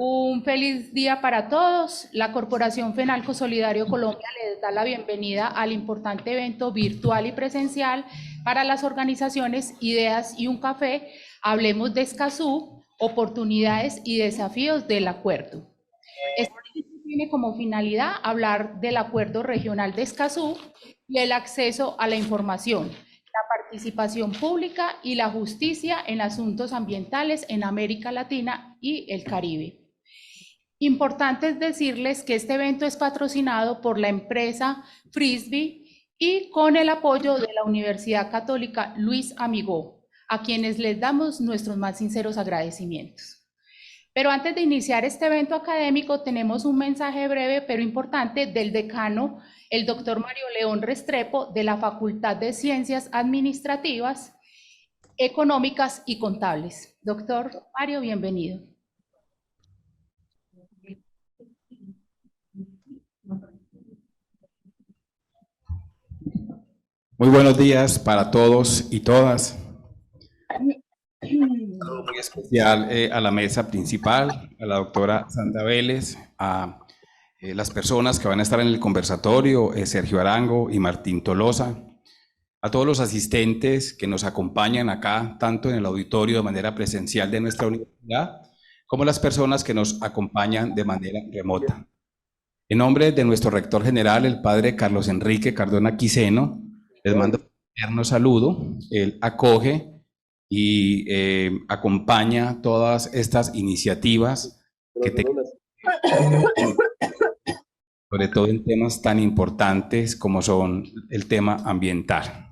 Un feliz día para todos. La Corporación Fenalco Solidario Colombia les da la bienvenida al importante evento virtual y presencial para las organizaciones Ideas y un Café. Hablemos de Escazú, oportunidades y desafíos del acuerdo. Este evento tiene como finalidad hablar del acuerdo regional de Escazú y el acceso a la información, la participación pública y la justicia en asuntos ambientales en América Latina y el Caribe. Importante es decirles que este evento es patrocinado por la empresa Frisbee y con el apoyo de la Universidad Católica Luis Amigó, a quienes les damos nuestros más sinceros agradecimientos. Pero antes de iniciar este evento académico, tenemos un mensaje breve pero importante del decano, el doctor Mario León Restrepo, de la Facultad de Ciencias Administrativas, Económicas y Contables. Doctor Mario, bienvenido. Muy buenos días para todos y todas. Un saludo muy especial a la mesa principal, a la doctora Sandra Vélez, a las personas que van a estar en el conversatorio, Sergio Arango y Martín Tolosa, a todos los asistentes que nos acompañan acá, tanto en el auditorio de manera presencial de nuestra universidad, como las personas que nos acompañan de manera remota. En nombre de nuestro rector general, el padre Carlos Enrique Cardona Quiseno, les mando un eterno saludo. Él acoge y acompaña todas estas iniciativas que sobre todo en temas tan importantes como son el tema ambiental.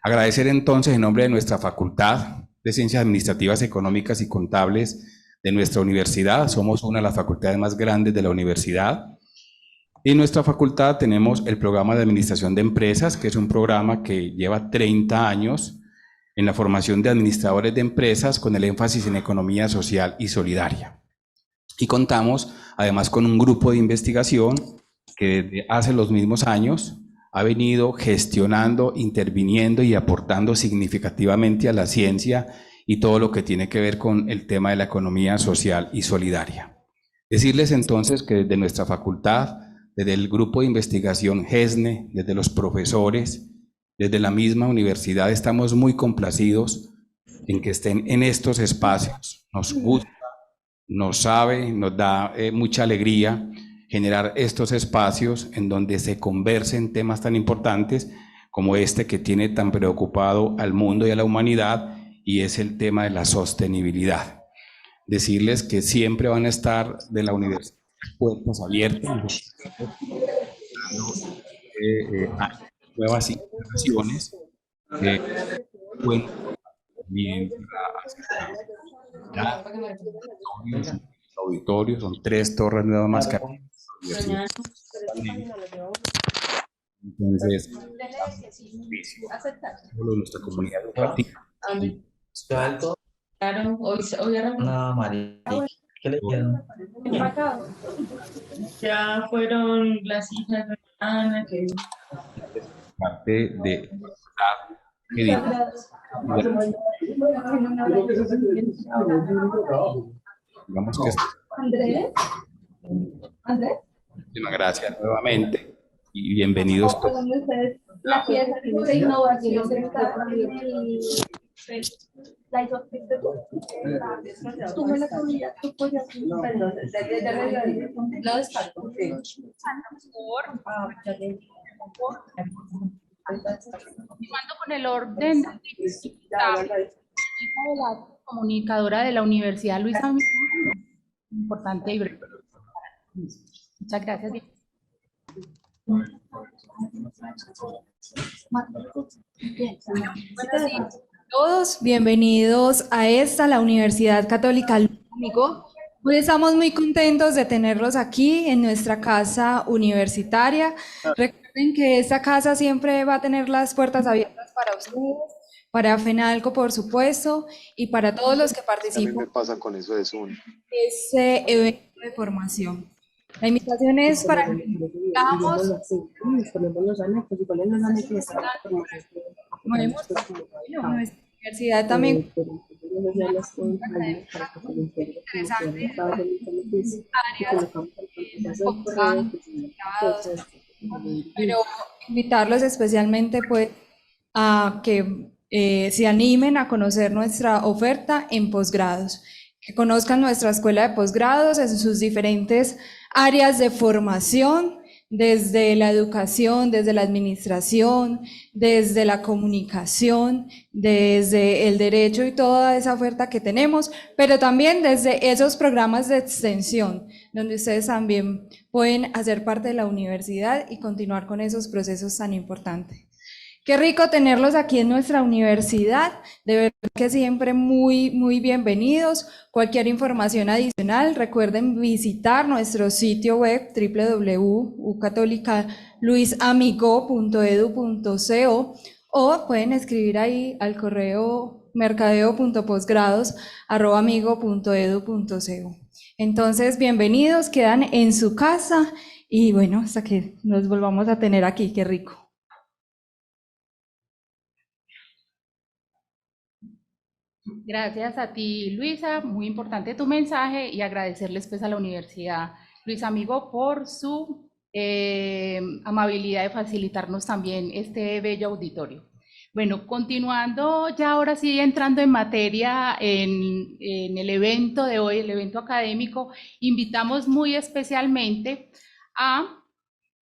Agradecer entonces en nombre de nuestra Facultad de Ciencias Administrativas, Económicas y Contables de nuestra universidad. Somos una de las facultades más grandes de la universidad. En nuestra facultad tenemos el programa de administración de empresas, que es un programa que lleva 30 años en la formación de administradores de empresas con el énfasis en economía social y solidaria. Y contamos además con un grupo de investigación que desde hace los mismos años ha venido gestionando, interviniendo y aportando significativamente a la ciencia y todo lo que tiene que ver con el tema de la economía social y solidaria. Decirles entonces que desde nuestra facultad, desde el grupo de investigación GESNE, desde los profesores, desde la misma universidad, estamos muy complacidos en que estén en estos espacios. Nos gusta, nos sabe, nos da mucha alegría generar estos espacios en donde se conversen temas tan importantes como este que tiene tan preocupado al mundo y a la humanidad, y es el tema de la sostenibilidad. Decirles que siempre van a estar de la universidad puertas abiertas, nuevas instalaciones, también los auditorios, son 3 torres nuevas más que entonces nuestra comunidad educativa. No, María. ¿Qué le dieron? Ya fueron las hijas de Ana, que parte de digamos que Andrés. muchísimas gracias nuevamente y bienvenidos todos. La pieza de innovación está la hizo tú me la comida, tú puedes lo descarto. Continuando con el orden, la comunicadora de la Universidad Luis Amigó, importante y breve. Muchas gracias. Buenos días a todos, bienvenidos a la Universidad Católica Luis Amigó. Hoy estamos muy contentos de tenerlos aquí en nuestra casa universitaria. Recuerden que esta casa siempre va a tener las puertas abiertas para ustedes, para FENALCO, por supuesto, y para todos los que participan. ¿Qué me pasa con eso de Zoom? Este evento de formación. La invitación es para que hagamos nuestra universidad también pero invitarlos especialmente pues a que se animen a conocer nuestra oferta en posgrados, que conozcan nuestra escuela de posgrados en sus diferentes áreas de formación, desde la educación, desde la administración, desde la comunicación, desde el derecho y toda esa oferta que tenemos, pero también desde esos programas de extensión, donde ustedes también pueden hacer parte de la universidad y continuar con esos procesos tan importantes. Qué rico tenerlos aquí en nuestra universidad, de verdad que siempre muy bienvenidos. Cualquier información adicional, recuerden visitar nuestro sitio web www.ucatolicaluisamigo.edu.co o pueden escribir ahí al correo mercadeo.posgrados@amigo.edu.co. Entonces, bienvenidos, quedan en su casa y bueno, hasta que nos volvamos a tener aquí, qué rico. Gracias a ti, Luisa. Muy importante tu mensaje y agradecerles pues a la Universidad Luis Amigo por su amabilidad de facilitarnos también este bello auditorio. Bueno, continuando ya ahora sí entrando en materia en el evento de hoy, el evento académico, invitamos muy especialmente a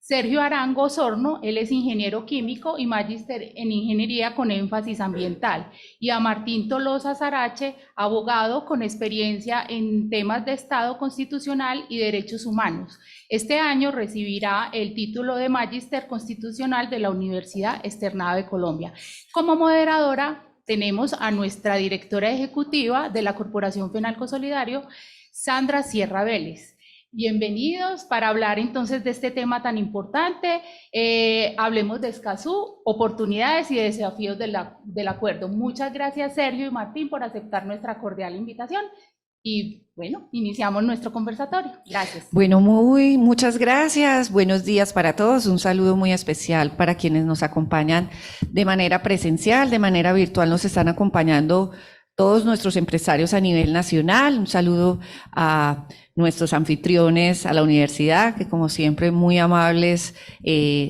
Sergio Arango Osorno, él es ingeniero químico y magíster en ingeniería con énfasis ambiental, y a Martín Tolosa Sarache, abogado con experiencia en temas de Estado constitucional y derechos humanos. Este año recibirá el título de magíster constitucional de la Universidad Externado de Colombia. Como moderadora tenemos a nuestra directora ejecutiva de la Corporación Fenalco Solidario, Sandra Sierra Vélez. Bienvenidos para hablar entonces de este tema tan importante. Hablemos de Escazú, oportunidades y desafíos del acuerdo. Muchas gracias, Sergio y Martín, por aceptar nuestra cordial invitación. Y bueno, iniciamos nuestro conversatorio. Gracias. Bueno, muchas gracias. Buenos días para todos. Un saludo muy especial para quienes nos acompañan de manera presencial, de manera virtual. Nos están acompañando todos nuestros empresarios a nivel nacional. Un saludo a nuestros anfitriones, a la universidad, que como siempre muy amables,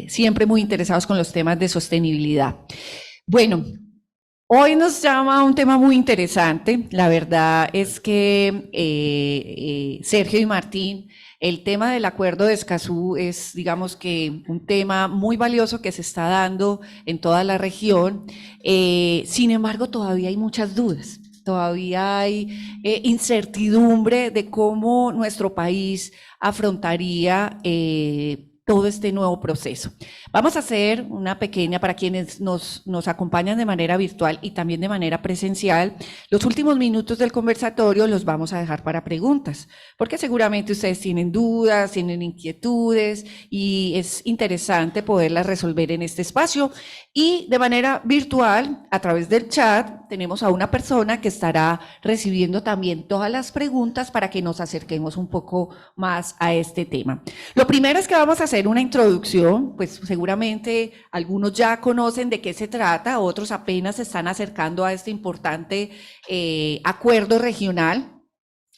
siempre muy interesados con los temas de sostenibilidad. Bueno, hoy nos llama un tema muy interesante. La verdad es que Sergio y Martín, el tema del acuerdo de Escazú es, digamos que, un tema muy valioso que se está dando en toda la región. Sin embargo, todavía hay muchas dudas. Todavía hay incertidumbre de cómo nuestro país afrontaría todo este nuevo proceso. Vamos a hacer una pequeña, para quienes nos acompañan de manera virtual y también de manera presencial, los últimos minutos del conversatorio los vamos a dejar para preguntas, porque seguramente ustedes tienen dudas, tienen inquietudes y es interesante poderlas resolver en este espacio. Y de manera virtual, a través del chat, tenemos a una persona que estará recibiendo también todas las preguntas para que nos acerquemos un poco más a este tema. Lo primero es que vamos a hacer una introducción, pues seguramente algunos ya conocen de qué se trata, otros apenas se están acercando a este importante acuerdo regional.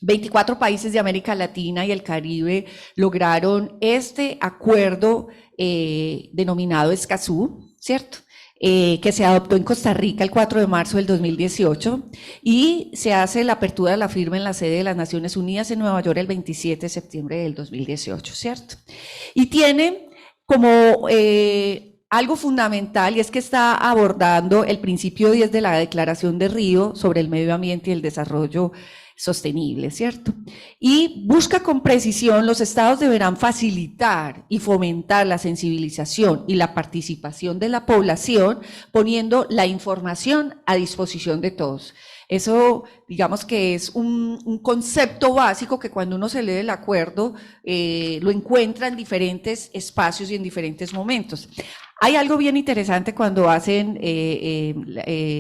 24 países de América Latina y el Caribe lograron este acuerdo denominado Escazú, ¿cierto? Que se adoptó en Costa Rica el 4 de marzo del 2018 y se hace la apertura de la firma en la sede de las Naciones Unidas en Nueva York el 27 de septiembre del 2018, ¿cierto? Y tiene como algo fundamental, y es que está abordando el principio 10 de la Declaración de Río sobre el medio ambiente y el desarrollo sostenible, ¿cierto? Y busca con precisión, los estados deberán facilitar y fomentar la sensibilización y la participación de la población, poniendo la información a disposición de todos. Eso, digamos que es un concepto básico que cuando uno se lee el acuerdo, lo encuentra en diferentes espacios y en diferentes momentos. Hay algo bien interesante cuando hacen,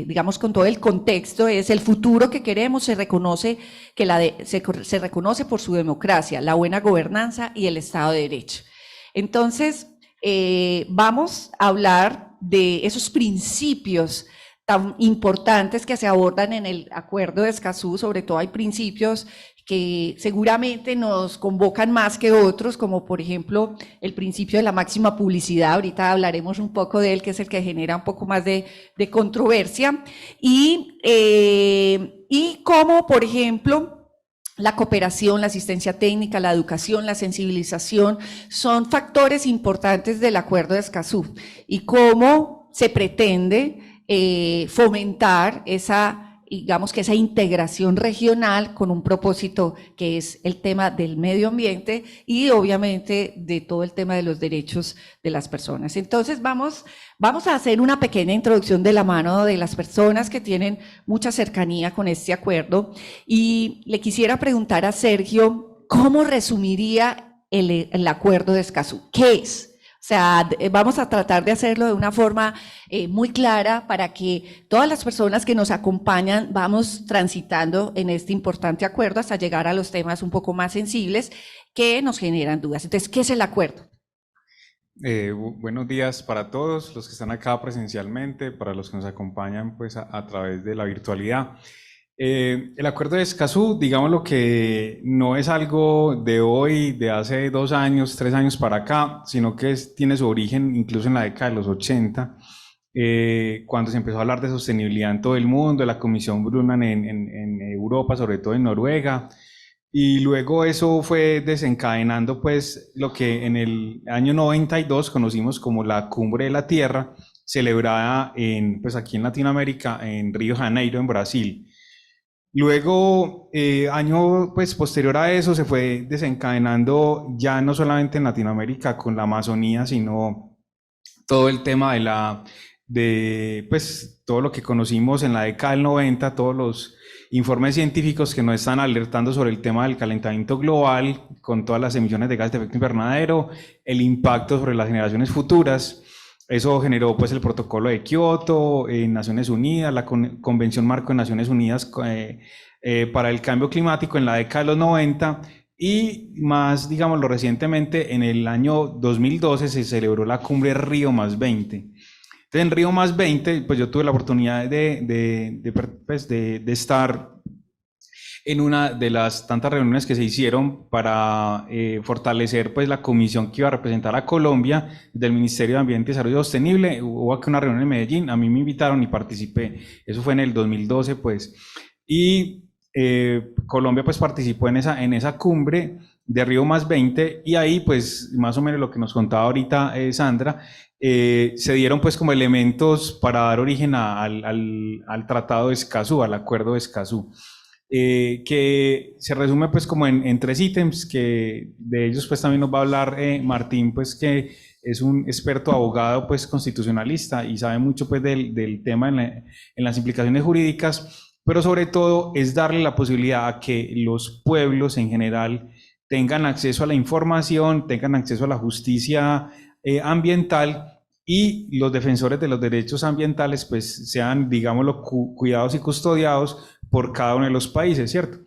digamos, con todo el contexto, es el futuro que queremos, se reconoce se reconoce por su democracia, la buena gobernanza y el Estado de Derecho. Entonces, vamos a hablar de esos principios tan importantes que se abordan en el Acuerdo de Escazú. Sobre todo hay principios que seguramente nos convocan más que otros, como por ejemplo el principio de la máxima publicidad. Ahorita hablaremos un poco de él, que es el que genera un poco más de controversia, y como por ejemplo la cooperación, la asistencia técnica, la educación, la sensibilización son factores importantes del Acuerdo de Escazú, y cómo se pretende fomentar digamos que esa integración regional con un propósito que es el tema del medio ambiente y obviamente de todo el tema de los derechos de las personas. Entonces vamos a hacer una pequeña introducción de la mano de las personas que tienen mucha cercanía con este acuerdo, y le quisiera preguntar a Sergio, ¿cómo resumiría el Acuerdo de Escazú? ¿Qué es? O sea, vamos a tratar de hacerlo de una forma muy clara para que todas las personas que nos acompañan vamos transitando en este importante acuerdo hasta llegar a los temas un poco más sensibles que nos generan dudas. Entonces, ¿qué es el acuerdo? Buenos días para todos los que están acá presencialmente, para los que nos acompañan pues a través de la virtualidad. El Acuerdo de Escazú, digamos lo que no es algo de hoy, de hace 2 años, 3 años para acá, sino que tiene su origen incluso en la década de los 80, cuando se empezó a hablar de sostenibilidad en todo el mundo, de la Comisión Brundtland en Europa, sobre todo en Noruega, y luego eso fue desencadenando pues lo que en el año 92 conocimos como la Cumbre de la Tierra, celebrada pues aquí en Latinoamérica, en Río de Janeiro, en Brasil. Luego, año pues posterior a eso, se fue desencadenando ya no solamente en Latinoamérica con la Amazonía, sino todo el tema pues todo lo que conocimos en la década del 90, todos los informes científicos que nos están alertando sobre el tema del calentamiento global, con todas las emisiones de gases de efecto invernadero, el impacto sobre las generaciones futuras. Eso generó pues el protocolo de Kioto en Naciones Unidas, la Convención Marco de Naciones Unidas para el Cambio Climático en la década de los 90, y más, digámoslo, recientemente en el año 2012 se celebró la cumbre Río + 20. Entonces en Río + 20 pues yo tuve la oportunidad de estar en una de las tantas reuniones que se hicieron para fortalecer pues la comisión que iba a representar a Colombia del Ministerio de Ambiente y Desarrollo Sostenible. Hubo aquí una reunión en Medellín, a mí me invitaron y participé, eso fue en el 2012 pues, y Colombia pues participó en esa cumbre de Río + 20, y ahí pues más o menos lo que nos contaba ahorita Sandra, se dieron pues como elementos para dar origen al Tratado de Escazú, al Acuerdo de Escazú. Que se resume pues como en 3 ítems, que de ellos pues también nos va a hablar Martín, pues que es un experto abogado pues constitucionalista y sabe mucho pues del tema en las implicaciones jurídicas, pero sobre todo es darle la posibilidad a que los pueblos en general tengan acceso a la información, tengan acceso a la justicia ambiental, y los defensores de los derechos ambientales pues sean, digámoslo, cuidados y custodiados por cada uno de los países, ¿cierto?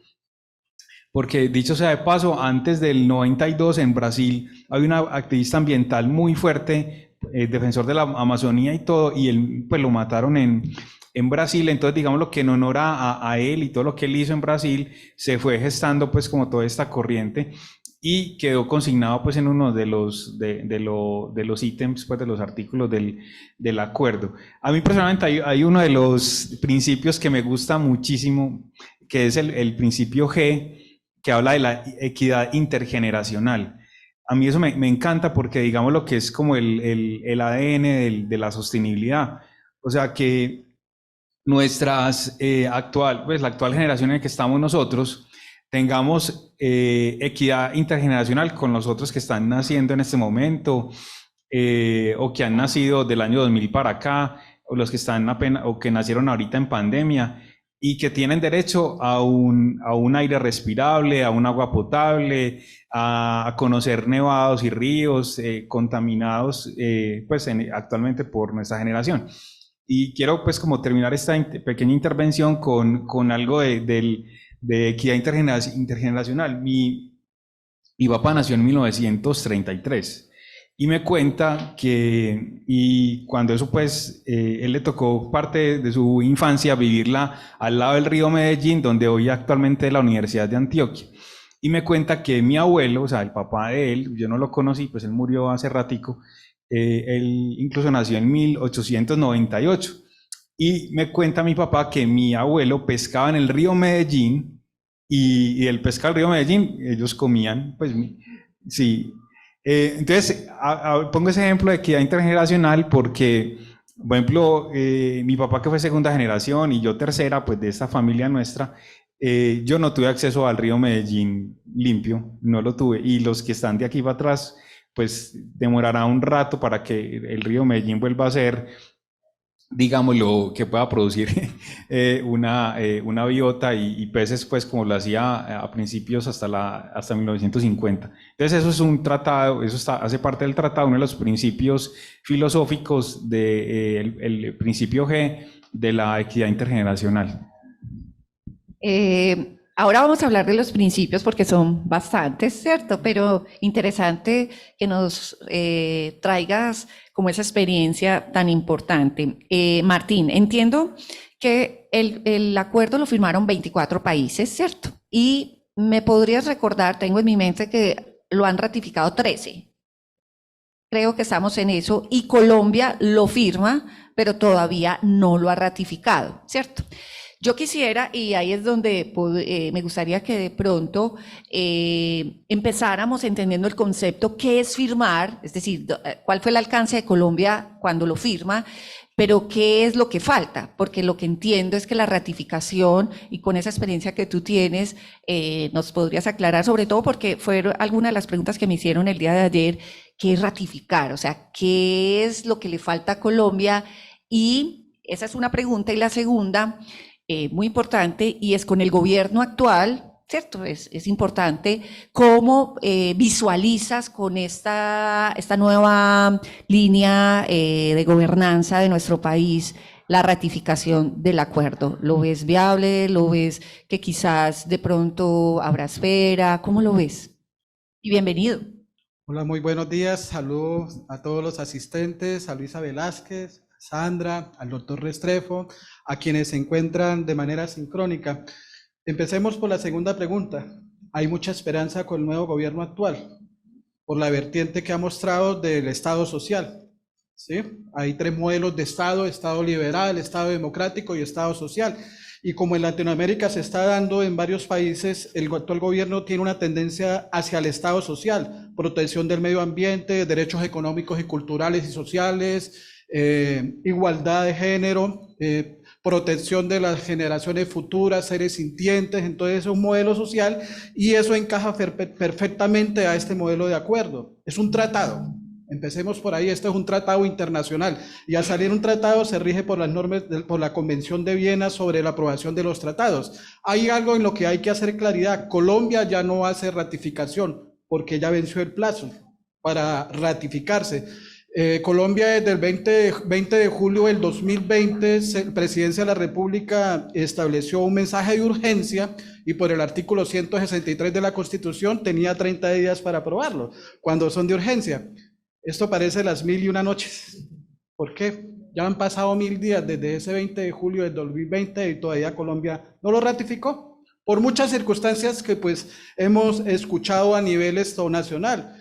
Porque dicho sea de paso, antes del 92 en Brasil había una activista ambiental muy fuerte, defensor de la Amazonía y todo, y él pues lo mataron en Brasil. Entonces digámoslo que en honor a él y todo lo que él hizo en Brasil, se fue gestando pues como toda esta corriente, y quedó consignado pues en uno de los ítems, pues de los artículos del acuerdo. A mí personalmente hay uno de los principios que me gusta muchísimo, que es el principio G, que habla de la equidad intergeneracional. A mí eso me encanta, porque digamos lo que es como el ADN de la sostenibilidad. O sea que la actual generación en la que estamos nosotros, tengamos equidad intergeneracional con los otros que están naciendo en este momento, o que han nacido del año 2000 para acá, o los que están apenas, o que nacieron ahorita en pandemia, y que tienen derecho a un aire respirable, a un agua potable, a conocer nevados y ríos contaminados pues actualmente por nuestra generación. Y quiero pues como terminar esta pequeña intervención con algo de equidad intergeneracional. Mi papá nació en 1933 y me cuenta que, y cuando eso pues, él le tocó parte de su infancia vivirla al lado del río Medellín, donde hoy actualmente es la Universidad de Antioquia. Y me cuenta que mi abuelo, o sea, el papá de él, yo no lo conocí, pues él murió hace ratico, él incluso nació en 1898. Y me cuenta mi papá que mi abuelo pescaba en el río Medellín y el pescado del río Medellín, ellos comían, pues sí. Entonces, pongo ese ejemplo de equidad intergeneracional porque, por ejemplo, mi papá que fue segunda generación y yo tercera, pues de esta familia nuestra, yo no tuve acceso al río Medellín limpio, no lo tuve. Y los que están de aquí para atrás, pues demorará un rato para que el río Medellín vuelva a ser, digámoslo, que pueda producir una biota y peces, pues como lo hacía a principios hasta 1950. Entonces eso es un tratado, hace parte del tratado, uno de los principios filosóficos del el principio G de la equidad intergeneracional. Ahora vamos a hablar de los principios porque son bastantes, ¿cierto? Pero interesante que nos traigas como esa experiencia tan importante. Martín, entiendo que el acuerdo lo firmaron 24 países, ¿cierto? Y me podrías recordar, tengo en mi mente que lo han ratificado 13. Creo que estamos en eso y Colombia lo firma, pero todavía no lo ha ratificado, ¿cierto? Yo quisiera, y ahí es donde me gustaría que de pronto empezáramos entendiendo el concepto, qué es firmar, es decir, cuál fue el alcance de Colombia cuando lo firma, pero qué es lo que falta, porque lo que entiendo es que la ratificación, y con esa experiencia que tú tienes, nos podrías aclarar, sobre todo porque fueron algunas de las preguntas que me hicieron el día de ayer, qué es ratificar, o sea, qué es lo que le falta a Colombia, y esa es una pregunta, y la segunda, muy importante, y es con el gobierno actual, ¿cierto? Es importante cómo visualizas con esta nueva línea de gobernanza de nuestro país la ratificación del acuerdo. ¿Lo ves viable? ¿Lo ves que quizás de pronto habrá espera? ¿Cómo lo ves? Y bienvenido. Hola, muy buenos días. Saludos a todos los asistentes, a Luisa Velázquez, a Sandra, al doctor Restrepo, a quienes se encuentran de manera sincrónica. Empecemos por la segunda pregunta. Hay mucha esperanza con el nuevo gobierno actual, por la vertiente que ha mostrado del Estado social. ¿Sí? Hay 3 modelos de Estado: Estado liberal, Estado democrático y Estado social. Y como en Latinoamérica se está dando en varios países, el actual gobierno tiene una tendencia hacia el Estado social, protección del medio ambiente, derechos económicos y culturales y sociales, igualdad de género, protección de las generaciones futuras, seres sintientes. Entonces es un modelo social y eso encaja perfectamente a este modelo de acuerdo. Es un tratado. Empecemos por ahí. Este es un tratado internacional y al salir un tratado se rige por las normas, por la Convención de Viena sobre la aprobación de los tratados. Hay algo en lo que hay que hacer claridad. Colombia ya no hace ratificación porque ya venció el plazo para ratificarse. Colombia desde el 20 de julio del 2020, la Presidencia de la República estableció un mensaje de urgencia y por el artículo 163 de la Constitución tenía 30 días para aprobarlo, cuando son de urgencia. Esto parece las 1001 noches. ¿Por qué? Ya han pasado 1000 días desde ese 20 de julio del 2020 y todavía Colombia no lo ratificó, por muchas circunstancias que pues hemos escuchado a nivel nacional.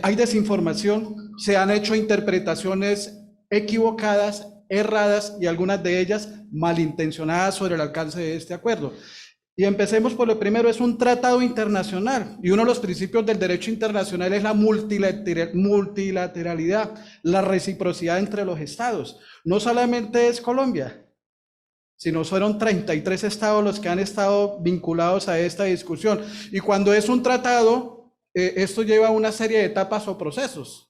Hay desinformación, se han hecho interpretaciones equivocadas, erradas y algunas de ellas malintencionadas sobre el alcance de este acuerdo. Y empecemos por lo primero, es un tratado internacional y uno de los principios del derecho internacional es la multilateralidad, la reciprocidad entre los estados. No solamente es Colombia, sino fueron 33 estados los que han estado vinculados a esta discusión. Y cuando es un tratado, esto lleva una serie de etapas o procesos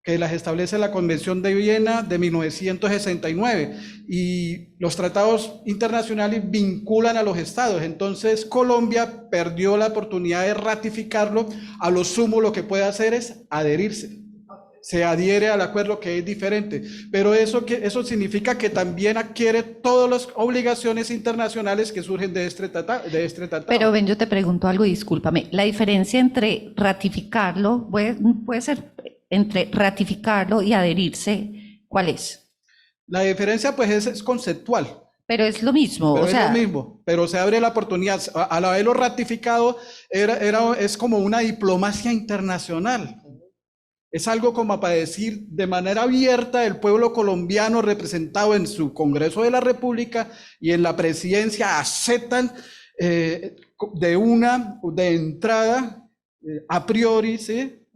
que las establece la Convención de Viena de 1969 y los tratados internacionales vinculan a los estados. Entonces Colombia perdió la oportunidad de ratificarlo, a lo sumo lo que puede hacer es adherirse. se adhiere al acuerdo, que es diferente, pero eso significa que también adquiere todas las obligaciones internacionales que surgen de este tratado. Pero ven, yo te pregunto algo y discúlpame. La diferencia entre ratificarlo, puede ser entre ratificarlo y adherirse, ¿cuál es? La diferencia pues es conceptual. Pero es lo mismo, Pero o es sea, lo mismo, pero se abre la oportunidad. Al haberlo ratificado, es como una diplomacia internacional. Es algo como para decir de manera abierta el pueblo colombiano representado en su Congreso de la República y en la presidencia aceptan de entrada, a priori, ¿sí?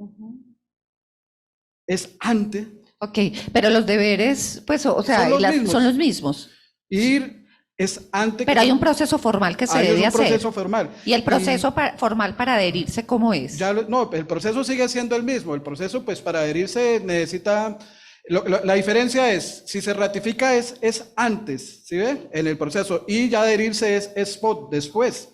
Es ante. ok, pero los deberes, pues, o sea, son los mismos. Ir es ante. Pero hay un proceso formal que se Hay debe un hacer. proceso formal. ¿Y el proceso formal para adherirse cómo es? No, el proceso sigue siendo el mismo. El proceso, pues, para adherirse necesita. La diferencia es, si se ratifica es antes, ¿sí ve? En el proceso. Y ya adherirse es después.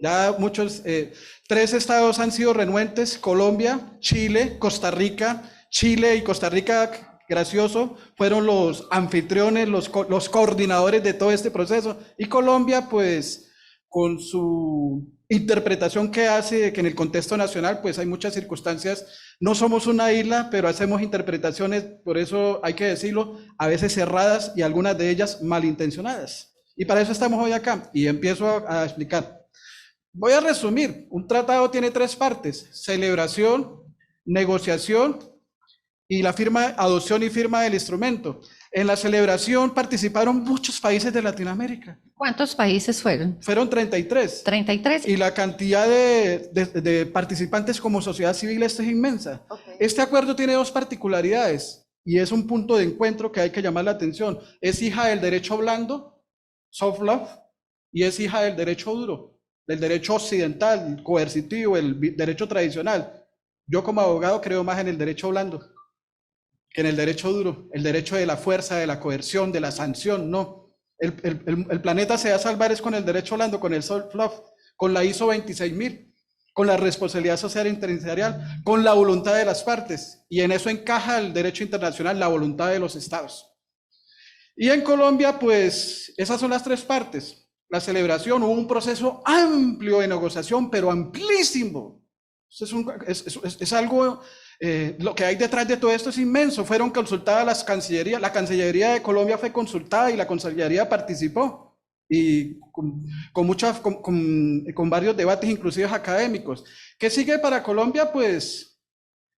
Ya muchos, 3 estados han sido renuentes: Colombia, Chile, Costa Rica. Chile y Costa Rica, gracioso, fueron los anfitriones, los coordinadores de todo este proceso. Y Colombia, pues, con su interpretación que hace, que en el contexto nacional, pues hay muchas circunstancias. No somos una isla, pero hacemos interpretaciones, por eso hay que decirlo, a veces cerradas y algunas de ellas malintencionadas. Y para eso estamos hoy acá. Y empiezo a explicar. Voy a resumir. Un tratado tiene 3 partes: celebración, negociación y la adopción y firma del instrumento. En la celebración participaron muchos países de Latinoamérica. ¿Cuántos países fueron? Fueron 33. 33. Y la cantidad de participantes como sociedad civil es inmensa. Okay. Este acuerdo tiene 2 particularidades y es un punto de encuentro que hay que llamar la atención. Es hija del derecho blando, soft law, y es hija del derecho duro, del derecho occidental, coercitivo, el derecho tradicional. Yo como abogado creo más en el derecho blando que en el derecho duro, el derecho de la fuerza, de la coerción, de la sanción. No. El planeta se va a salvar es con el derecho blando, con el soft law, con la ISO 26000, con la responsabilidad social internacional, con la voluntad de las partes. Y en eso encaja el derecho internacional, la voluntad de los estados. Y en Colombia, pues, esas son las 3 partes. La celebración, hubo un proceso amplio de negociación, pero amplísimo. Es algo... lo que hay detrás de todo esto es inmenso. Fueron consultadas las cancillerías, la Cancillería de Colombia fue consultada y la Cancillería participó, y con varios debates, inclusive académicos. ¿Qué sigue para Colombia? Pues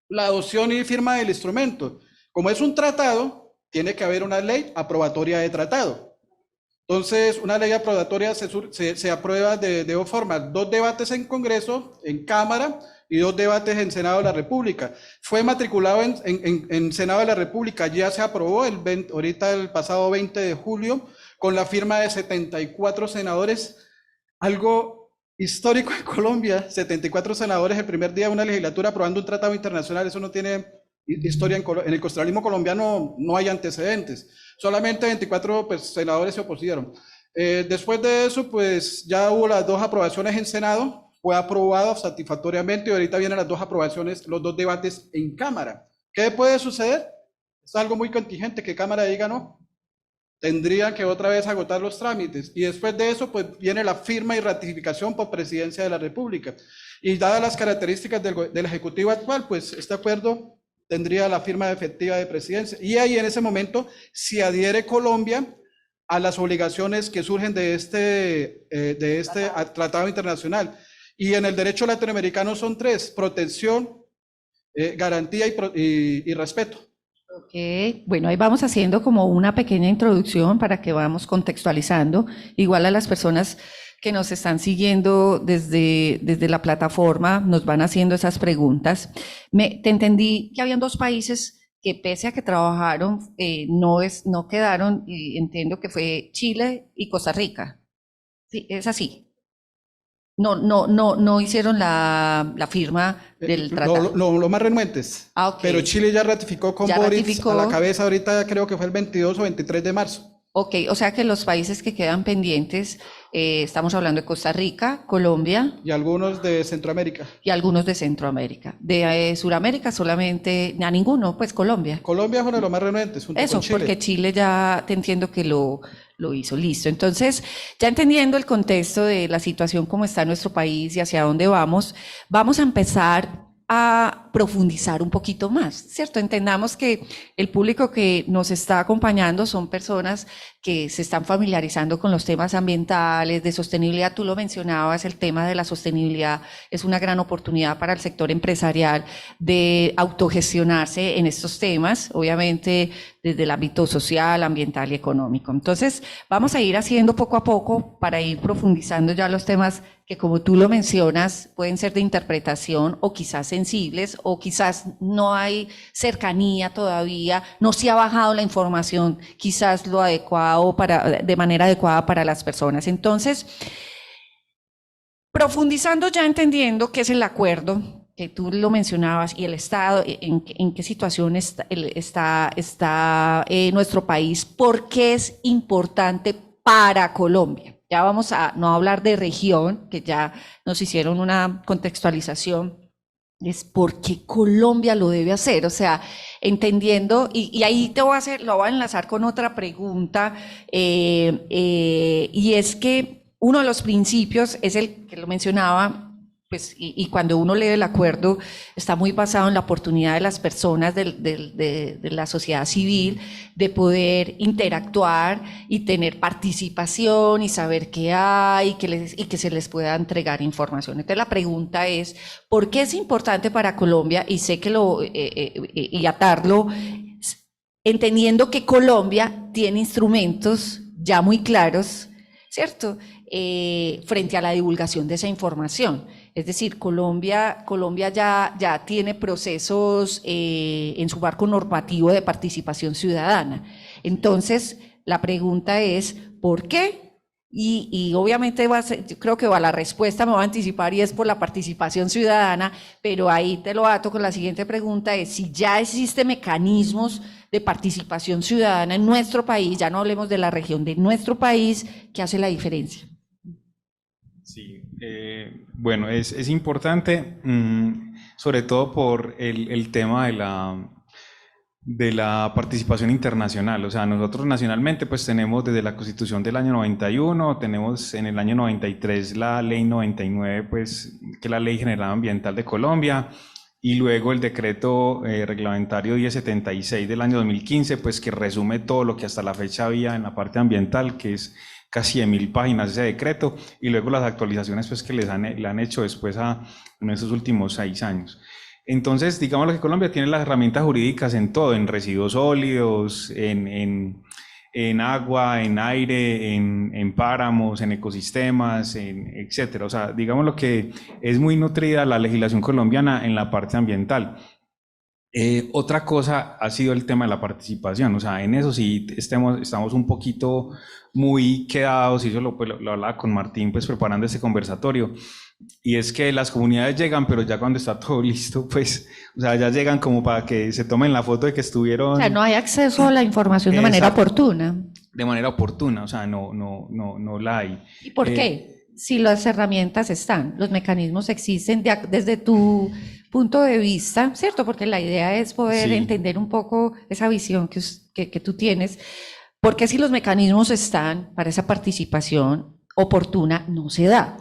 la adopción y firma del instrumento. Como es un tratado, tiene que haber una ley aprobatoria de tratado. Entonces, una ley aprobatoria se aprueba de 2 formas: 2 debates en Congreso, en Cámara, y 2 debates en Senado de la República. Fue matriculado en Senado de la República, ya se aprobó ahorita el pasado 20 de julio, con la firma de 74 senadores, algo histórico en Colombia. 74 senadores el primer día de una legislatura aprobando un tratado internacional. Eso no tiene historia en el constitucionalismo colombiano, no hay antecedentes. Solamente 24 senadores se opusieron. Después de eso, pues ya hubo las 2 aprobaciones en Senado. Fue aprobado satisfactoriamente y ahorita vienen las 2 aprobaciones, los 2 debates en Cámara. ¿Qué puede suceder? Es algo muy contingente que Cámara diga no. Tendrían que otra vez agotar los trámites. Y después de eso, pues viene la firma y ratificación por Presidencia de la República. Y dadas las características del Ejecutivo actual, pues este acuerdo tendría la firma efectiva de Presidencia. Y ahí en ese momento se adhiere Colombia a las obligaciones que surgen de este tratado internacional. Y en el derecho latinoamericano son 3: protección, garantía y respeto. Ok, bueno, ahí vamos haciendo como una pequeña introducción para que vamos contextualizando, igual a las personas que nos están siguiendo desde la plataforma, nos van haciendo esas preguntas. Te entendí que habían 2 países que pese a que trabajaron, no quedaron, y entiendo que fue Chile y Costa Rica. Sí, es así. No hicieron la firma del tratado. Los más renuentes. Ah, ok. Pero Chile ya ratificó con Ya Boric ratificó. a la cabeza, ahorita creo que fue el 22 o 23 de marzo. Ok, o sea que los países que quedan pendientes, estamos hablando de Costa Rica, Colombia Y algunos de Centroamérica. y algunos de Centroamérica. De Suramérica solamente, a ninguno, pues Colombia. Colombia es uno de los más renuentes, junto Eso, con Chile. porque Chile ya te entiendo que lo hizo, listo. Entonces, ya entendiendo el contexto de la situación como está nuestro país y hacia dónde vamos, vamos a empezar a profundizar un poquito más, ¿cierto? Entendamos que el público que nos está acompañando son personas que se están familiarizando con los temas ambientales, de sostenibilidad. Tú lo mencionabas, el tema de la sostenibilidad es una gran oportunidad para el sector empresarial de autogestionarse en estos temas, obviamente desde el ámbito social, ambiental y económico. Entonces, vamos a ir haciendo poco a poco para ir profundizando ya los temas que, como tú lo mencionas, pueden ser de interpretación o quizás sensibles, o quizás no hay cercanía todavía, no se ha bajado la información, quizás lo adecuado de manera adecuada para las personas. Entonces, profundizando ya entendiendo qué es el acuerdo, que tú lo mencionabas, y el Estado, en qué situación está nuestro país, por qué es importante para Colombia. Ya vamos a no hablar de región, que ya nos hicieron una contextualización, es por qué Colombia lo debe hacer, o sea, entendiendo, y ahí lo voy a enlazar con otra pregunta, y es que uno de los principios es el que lo mencionaba, pues, y cuando uno lee el acuerdo, está muy basado en la oportunidad de las personas de la sociedad civil de poder interactuar y tener participación y saber qué hay y que se les pueda entregar información. Entonces la pregunta es, ¿por qué es importante para Colombia? Y sé que y atarlo, entendiendo que Colombia tiene instrumentos ya muy claros, ¿cierto? Frente a la divulgación de esa información. Es decir, Colombia ya tiene procesos en su marco normativo de participación ciudadana. Entonces, la pregunta es, ¿por qué? Y obviamente yo creo que la respuesta me va a anticipar y es por la participación ciudadana, pero ahí te lo ato con la siguiente pregunta, es si ya existen mecanismos de participación ciudadana en nuestro país, ya no hablemos de la región, de nuestro país, ¿qué hace la diferencia? Sí, bueno, es importante, sobre todo por el tema de la participación internacional. O sea, nosotros nacionalmente pues tenemos desde la Constitución del año 91, tenemos en el año 93 la Ley 99, pues, que es la Ley General Ambiental de Colombia, y luego el decreto reglamentario 1076 del año 2015, pues, que resume todo lo que hasta la fecha había en la parte ambiental, que es casi de 1000 páginas ese decreto, y luego las actualizaciones pues, que le han hecho después en esos últimos 6 años. Entonces, digamos que Colombia tiene las herramientas jurídicas en todo, en residuos sólidos, en agua, en aire, en páramos, en ecosistemas, etcétera. O sea, digamos lo que es muy nutrida la legislación colombiana en la parte ambiental. Otra cosa ha sido el tema de la participación, o sea, en eso sí estamos un poquito muy quedados, y eso lo hablaba con Martín, pues preparando este conversatorio, y es que las comunidades llegan, pero ya cuando está todo listo, pues, o sea, ya llegan como para que se tomen la foto de que estuvieron... O sea, no hay acceso a la información de manera oportuna. De manera oportuna, o sea, no la hay. ¿Y por qué? Si las herramientas están, los mecanismos existen desde tu punto de vista, ¿cierto? Porque la idea es poder entender un poco esa visión que tú tienes. ¿Por qué si los mecanismos están para esa participación oportuna no se da?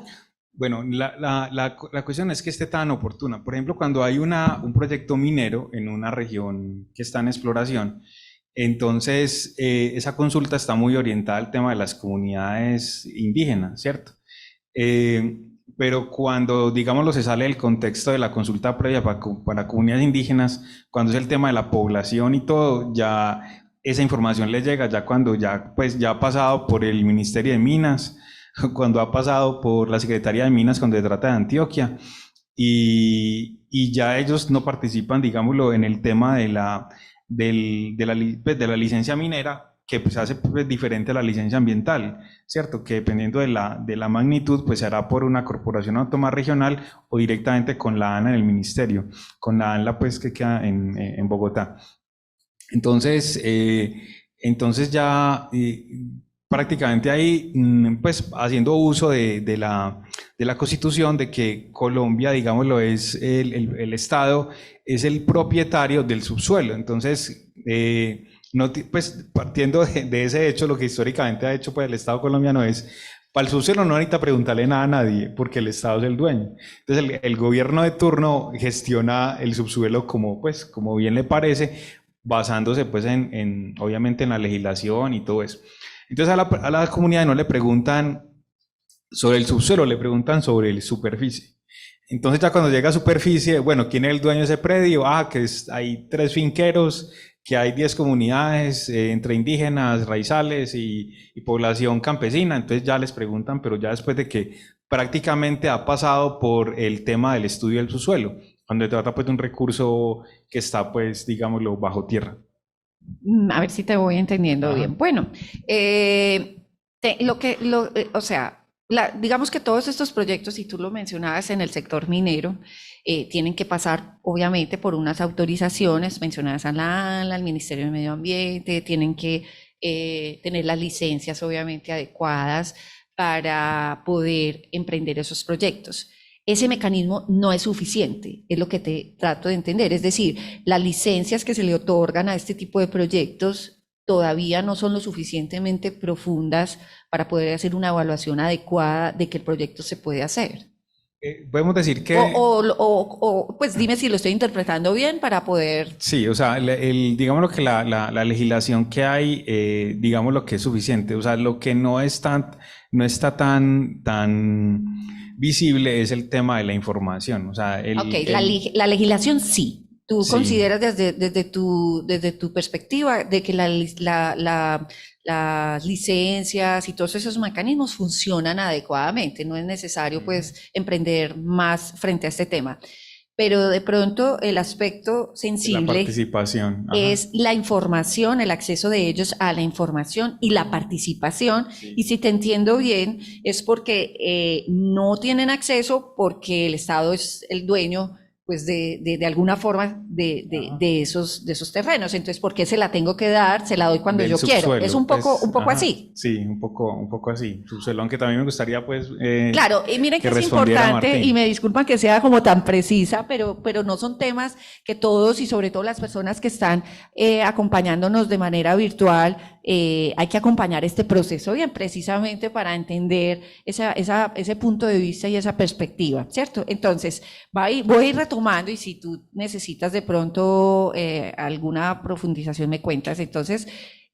Bueno, la cuestión es que esté tan oportuna. Por ejemplo, cuando hay un proyecto minero en una región que está en exploración, entonces esa consulta está muy orientada al tema de las comunidades indígenas, ¿cierto? Pero cuando, digámoslo, se sale del contexto de la consulta previa para comunidades indígenas, cuando es el tema de la población y todo, ya esa información les llega ya cuando ya ha pasado por el Ministerio de Minas, cuando ha pasado por la Secretaría de Minas cuando se trata de Antioquia, y ya ellos no participan, digámoslo, en el tema de la licencia minera, que pues hace pues, diferente a la licencia ambiental, ¿cierto? Que dependiendo de la magnitud, pues se hará por una corporación autónoma regional o directamente con la ANLA en el ministerio, con la ANLA pues que queda en Bogotá. Entonces, Entonces ya prácticamente ahí, pues haciendo uso de la Constitución, de que Colombia, digámoslo, es el Estado, es el propietario del subsuelo. Entonces, pues partiendo de ese hecho, lo que históricamente ha hecho pues, el Estado colombiano es, para el subsuelo no necesita preguntarle nada a nadie, porque el Estado es el dueño. Entonces, el gobierno de turno gestiona el subsuelo pues, como bien le parece, basándose pues, obviamente en la legislación y todo eso. Entonces a la comunidad no le preguntan sobre el subsuelo, le preguntan sobre la superficie. Entonces ya cuando llega a superficie, bueno, ¿quién es el dueño de ese predio? Que hay 3 finqueros, que hay 10 comunidades entre indígenas, raizales y población campesina. Entonces ya les preguntan, pero ya después de que prácticamente ha pasado por el tema del estudio del subsuelo, cuando se trata pues de un recurso que está pues, digámoslo, bajo tierra. A ver si te voy entendiendo bien. Bueno, o sea, digamos que todos estos proyectos, y tú lo mencionabas en el sector minero, tienen que pasar obviamente por unas autorizaciones mencionadas a la ANLA, al Ministerio de Medio Ambiente, tienen que tener las licencias obviamente adecuadas para poder emprender esos proyectos. Ese mecanismo no es suficiente, es lo que te trato de entender. Es decir, las licencias que se le otorgan a este tipo de proyectos todavía no son lo suficientemente profundas para poder hacer una evaluación adecuada de que el proyecto se puede hacer. Podemos decir que... Pues dime si lo estoy interpretando bien para poder... Sí, o sea, digamos lo que la legislación que hay, digamos lo que es suficiente. O sea, lo que no está tan visible es el tema de la información. O sea, la legislación sí. ¿Tú consideras desde tu perspectiva de que las licencias y todos esos mecanismos funcionan adecuadamente? No es necesario pues emprender más frente a este tema. Pero de pronto el aspecto sensible la participación, es la información, el acceso de ellos a la información y la participación. Sí. Y si te entiendo bien, es porque no tienen acceso porque el Estado es el dueño pues de alguna forma de esos terrenos. Entonces, ¿por qué se la tengo que dar? Se la doy cuando yo quiero. Es un poco así. Sí, un poco así. Subsuelo, aunque también me gustaría pues claro, y miren que es importante, y me disculpan que sea como tan precisa, pero no son temas que todos y sobre todo las personas que están acompañándonos de manera virtual, hay que acompañar este proceso bien precisamente para entender ese punto de vista y esa perspectiva, ¿cierto? Entonces, voy a ir retomando y si tú necesitas de pronto alguna profundización me cuentas. Entonces,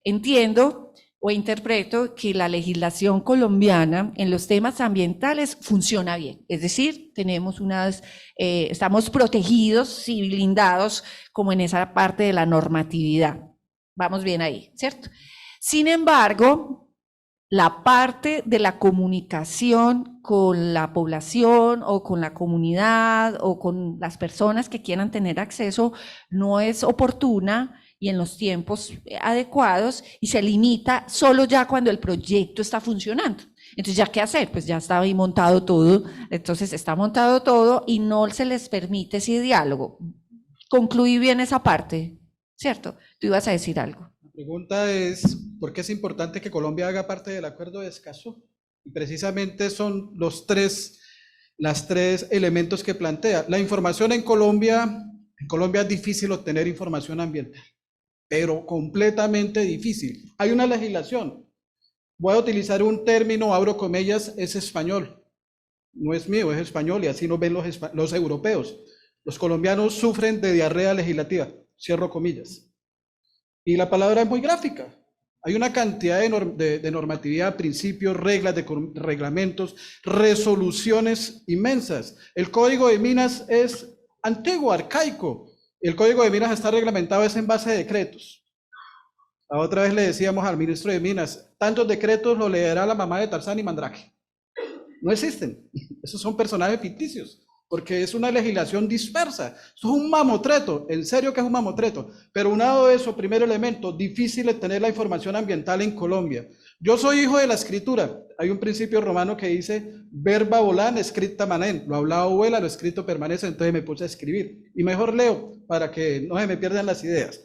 entiendo o interpreto que la legislación colombiana en los temas ambientales funciona bien. Es decir, tenemos estamos protegidos y blindados como en esa parte de la normatividad. Vamos bien ahí, ¿cierto? Sin embargo, la parte de la comunicación con la población o con la comunidad o con las personas que quieran tener acceso no es oportuna y en los tiempos adecuados y se limita solo ya cuando el proyecto está funcionando. Entonces, ¿ya qué hacer? Pues ya está ahí montado todo. Entonces, está montado todo y no se les permite ese diálogo. Concluí bien esa parte, ¿cierto? Tú ibas a decir algo. La pregunta es, ¿por qué es importante que Colombia haga parte del Acuerdo de Escazú? Y precisamente son los tres elementos que plantea. La información en Colombia es difícil obtener información ambiental, pero completamente difícil. Hay una legislación. Voy a utilizar un término, abro comillas, es español. No es mío, es español y así nos ven los europeos. Los colombianos sufren de diarrea legislativa, cierro comillas. Y la palabra es muy gráfica. Hay una cantidad de normatividad, principios, reglas, reglamentos, resoluciones inmensas. El Código de Minas es antiguo, arcaico. El Código de Minas está reglamentado es en base a decretos. La otra vez le decíamos al ministro de Minas, tantos decretos lo leerá la mamá de Tarzán y Mandrake. No existen. Esos son personajes ficticios, porque es una legislación dispersa. Eso es un mamotreto, en serio que es un mamotreto. Pero unado a eso, primer elemento, difícil de tener la información ambiental en Colombia. Yo soy hijo de la escritura. Hay un principio romano que dice, verba volan, scripta manen. Lo hablado vuela, lo escrito permanece, entonces me puse a escribir. Y mejor leo, para que no se me pierdan las ideas.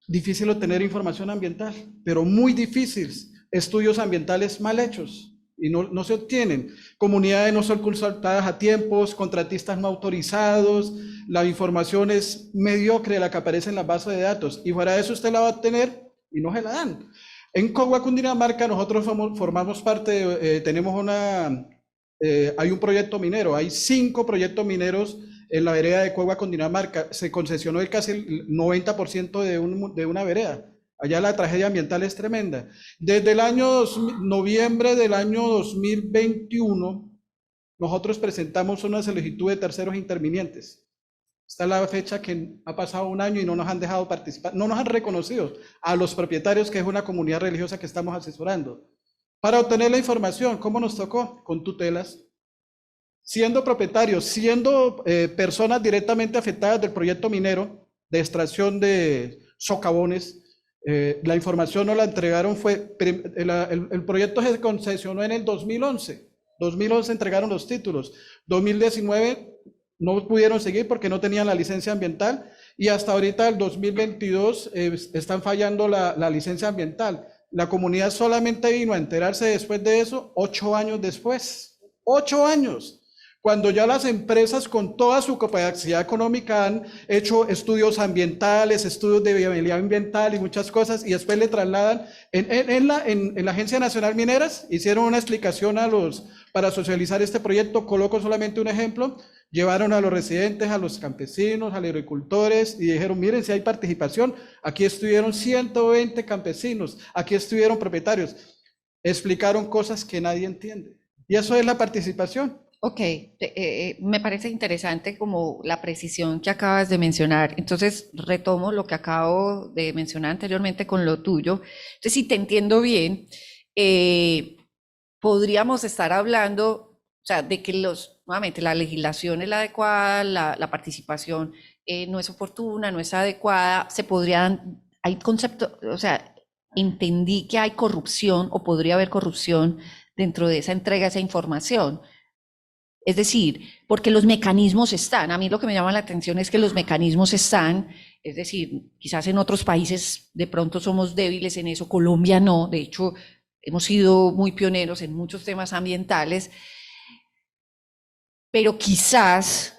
difícil obtener información ambiental, pero muy difícil. Estudios ambientales mal hechos y no se obtienen. Comunidades no son consultadas a tiempos, contratistas no autorizados, la información es mediocre la que aparece en la base de datos y fuera de eso usted la va a obtener y no se la dan. En Cogua, Cundinamarca, nosotros formamos parte, hay un proyecto minero, hay 5 proyectos mineros en la vereda de Cogua, Cundinamarca. Se concesionó casi el 90% de una vereda. Allá la tragedia ambiental es tremenda. Desde el año noviembre del año 2021, nosotros presentamos una solicitud de terceros intervinientes. Esta es la fecha que ha pasado un año y no nos han dejado participar, no nos han reconocido a los propietarios, que es una comunidad religiosa que estamos asesorando. Para obtener la información, ¿cómo nos tocó? Con tutelas. Siendo propietarios, siendo personas directamente afectadas del proyecto minero de extracción de socavones, la información nos la entregaron, el proyecto se concesionó en el 2011. 2011 entregaron los títulos. 2019 no pudieron seguir porque no tenían la licencia ambiental y hasta ahorita el 2022 están fallando la licencia ambiental. La comunidad solamente vino a enterarse después de eso 8 años después. 8 años. Cuando ya las empresas con toda su capacidad económica han hecho estudios ambientales, estudios de viabilidad ambiental y muchas cosas, y después le trasladan en la Agencia Nacional Mineras, hicieron una explicación para socializar este proyecto. Coloco solamente un ejemplo, llevaron a los residentes, a los campesinos, a los agricultores y dijeron, miren, si hay participación, aquí estuvieron 120 campesinos, aquí estuvieron propietarios, explicaron cosas que nadie entiende, y eso es la participación. Ok, me parece interesante como la precisión que acabas de mencionar. Entonces, retomo lo que acabo de mencionar anteriormente con lo tuyo. Entonces, si te entiendo bien, podríamos estar hablando, o sea, de que nuevamente, la legislación es la adecuada, la participación no es oportuna, no es adecuada, hay conceptos, o sea, entendí que hay corrupción o podría haber corrupción dentro de esa entrega, esa información. Es decir, porque los mecanismos están, a mí lo que me llama la atención es que los mecanismos están, es decir, quizás en otros países de pronto somos débiles en eso, Colombia no, de hecho hemos sido muy pioneros en muchos temas ambientales, pero quizás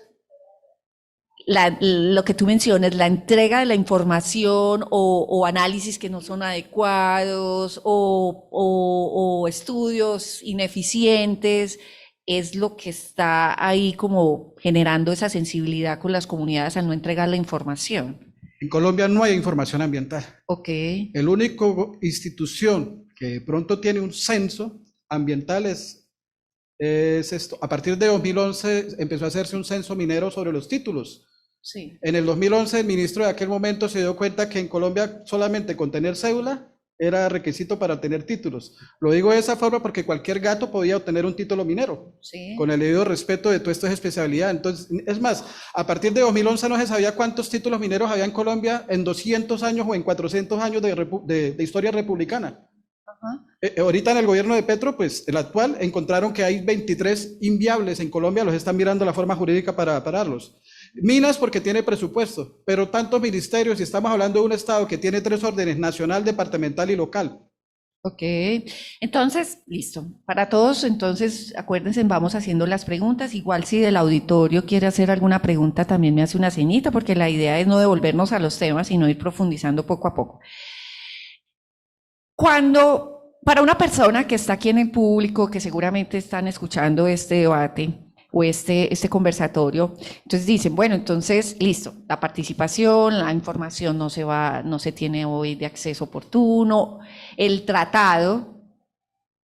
lo que tú mencionas, la entrega de la información o análisis que no son adecuados o estudios ineficientes, es lo que está ahí como generando esa sensibilidad con las comunidades al no entregar la información. En Colombia no hay información ambiental. Ok. El único institución que de pronto tiene un censo ambiental es esto. A partir de 2011 empezó a hacerse un censo minero sobre los títulos. Sí. En el 2011 el ministro de aquel momento se dio cuenta que en Colombia solamente con tener cédula era requisito para tener títulos. Lo digo de esa forma porque cualquier gato podía obtener un título minero, Sí. con el debido respeto de todo esto es especialidad. Entonces, es más, a partir de 2011 no se sabía cuántos títulos mineros había en Colombia en 200 años o en 400 años de historia republicana. Ajá. Ahorita en el gobierno de Petro, pues el actual, encontraron que hay 23 inviables en Colombia, los están mirando la forma jurídica para pararlos. Minas porque tiene presupuesto, pero tantos ministerios, y estamos hablando de un estado que tiene 3 órdenes, nacional, departamental y local. Ok, entonces, listo. Para todos, entonces, acuérdense, vamos haciendo las preguntas. Igual si del auditorio quiere hacer alguna pregunta, también me hace una ceñita, porque la idea es no devolvernos a los temas, sino ir profundizando poco a poco. Para una persona que está aquí en el público, que seguramente están escuchando este debate, o este conversatorio, entonces dicen, bueno, entonces, listo, la participación, la información no se tiene hoy de acceso oportuno, el tratado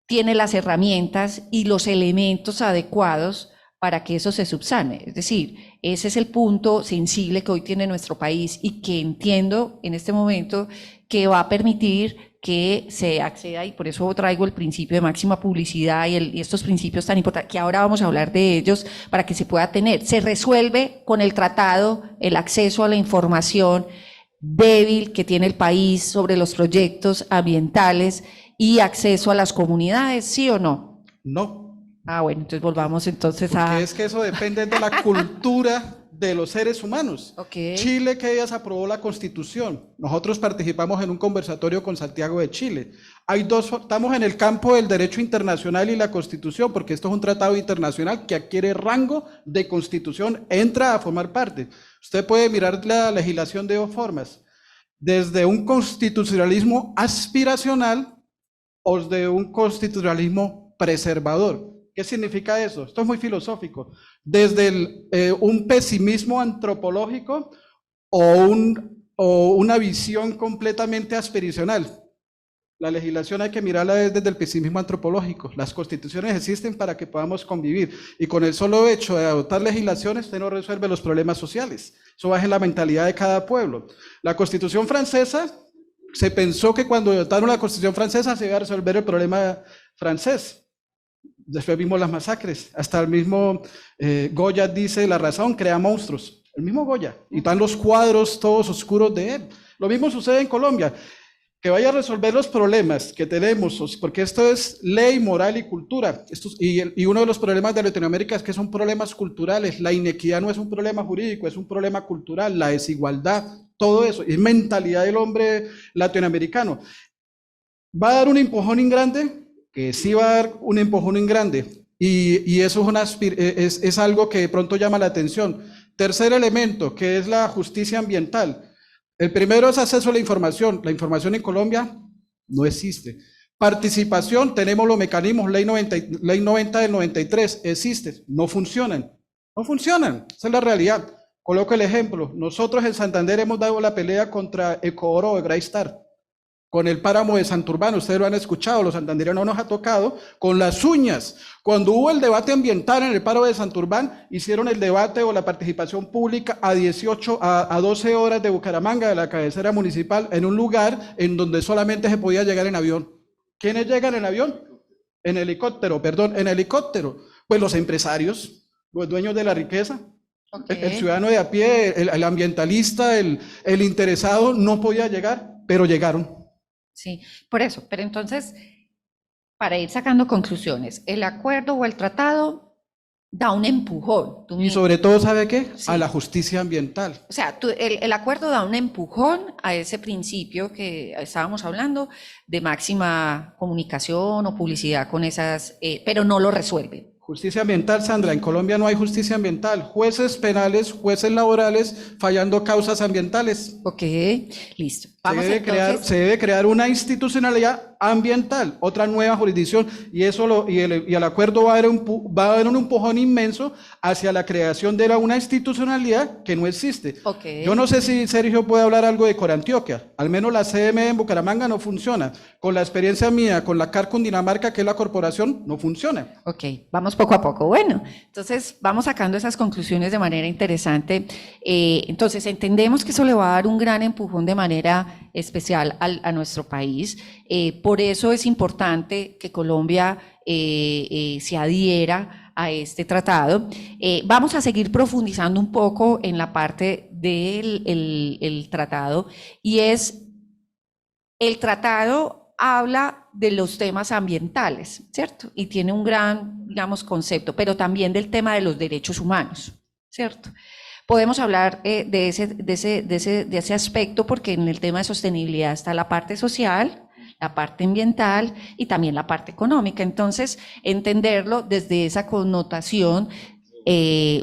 tiene las herramientas y los elementos adecuados para que eso se subsane, es decir, ese es el punto sensible que hoy tiene nuestro país y que entiendo en este momento que va a permitir que se acceda, y por eso traigo el principio de máxima publicidad y estos principios tan importantes, que ahora vamos a hablar de ellos, para que se pueda tener. Se resuelve con el tratado el acceso a la información débil que tiene el país sobre los proyectos ambientales y acceso a las comunidades, ¿sí o no? No. Ah, bueno, entonces volvamos entonces Porque es que eso depende de la cultura de los seres humanos. Chile, que ellas aprobó la Constitución. Nosotros participamos en un conversatorio con Santiago de Chile. Estamos en el campo del derecho internacional y la Constitución, porque esto es un tratado internacional que adquiere rango de Constitución, entra a formar parte. Usted puede mirar la legislación de dos formas, desde un constitucionalismo aspiracional o de un constitucionalismo preservador. ¿Qué significa eso? Esto es muy filosófico. Desde un pesimismo antropológico o una visión completamente aspiracional. La legislación hay que mirarla desde el pesimismo antropológico. Las constituciones existen para que podamos convivir, y con el solo hecho de adoptar legislaciones usted no resuelve los problemas sociales. Eso va en la mentalidad de cada pueblo. La Constitución francesa, se pensó que cuando adoptaron la Constitución francesa se iba a resolver el problema francés. Después vimos las masacres. Hasta el mismo Goya dice: la razón crea monstruos. El mismo Goya. Y están los cuadros todos oscuros de él. Lo mismo sucede en Colombia. Que vaya a resolver los problemas que tenemos, porque esto es ley, moral y cultura. Y uno de los problemas de Latinoamérica es que son problemas culturales. La inequidad no es un problema jurídico, es un problema cultural. La desigualdad, todo eso, es mentalidad del hombre latinoamericano. ¿Va a dar un empujón en grande? Que sí va a dar un empujón en grande. Y eso es algo que de pronto llama la atención. Tercer elemento, que es la justicia ambiental. El primero es acceso a la información. La información en Colombia no existe. Participación, tenemos los mecanismos, ley 90 del 93, existe. No funcionan. No funcionan. Esa es la realidad. Coloco el ejemplo. Nosotros en Santander hemos dado la pelea contra Ecooro de Graystar, con el páramo de Santurbán. Ustedes lo han escuchado, los santandereanos nos ha tocado con las uñas. Cuando hubo el debate ambiental en el páramo de Santurbán, hicieron el debate o la participación pública a 12 horas de Bucaramanga, de la cabecera municipal, en un lugar en donde solamente se podía llegar en avión. ¿Quiénes llegan en avión? En helicóptero. Pues los empresarios, los dueños de la riqueza. El ciudadano de a pie, el ambientalista, el interesado no podía llegar, pero llegaron. Sí, por eso, pero entonces, para ir sacando conclusiones, el acuerdo o el tratado da un empujón. Y sobre todo, ¿sabe qué? Sí. A la justicia ambiental. O sea, el acuerdo da un empujón a ese principio que estábamos hablando de máxima comunicación o publicidad con esas, pero no lo resuelve. Justicia ambiental, Sandra, en Colombia no hay justicia ambiental. Jueces penales, jueces laborales, fallando causas ambientales. Ok, listo. Se debe crear una institucionalidad ambiental, otra nueva jurisdicción, y el acuerdo va a dar un empujón inmenso hacia la creación de una institucionalidad que no existe. Okay. Yo no sé si Sergio puede hablar algo de Corantioquia, al menos la CME en Bucaramanga no funciona. Con la experiencia mía, con la CAR Cundinamarca, que es la corporación, no funciona. Ok, vamos poco a poco. Bueno, entonces vamos sacando esas conclusiones de manera interesante. Entonces entendemos que eso le va a dar un gran empujón de manera especial a nuestro país. Por eso es importante que Colombia se adhiera a este tratado. Vamos a seguir profundizando un poco en la parte del el tratado, y es el tratado habla de los temas ambientales, ¿cierto? Y tiene un gran, digamos, concepto, pero también del tema de los derechos humanos, ¿cierto? Podemos hablar de ese aspecto, porque en el tema de sostenibilidad está la parte social, la parte ambiental y también la parte económica. Entonces, entenderlo desde esa connotación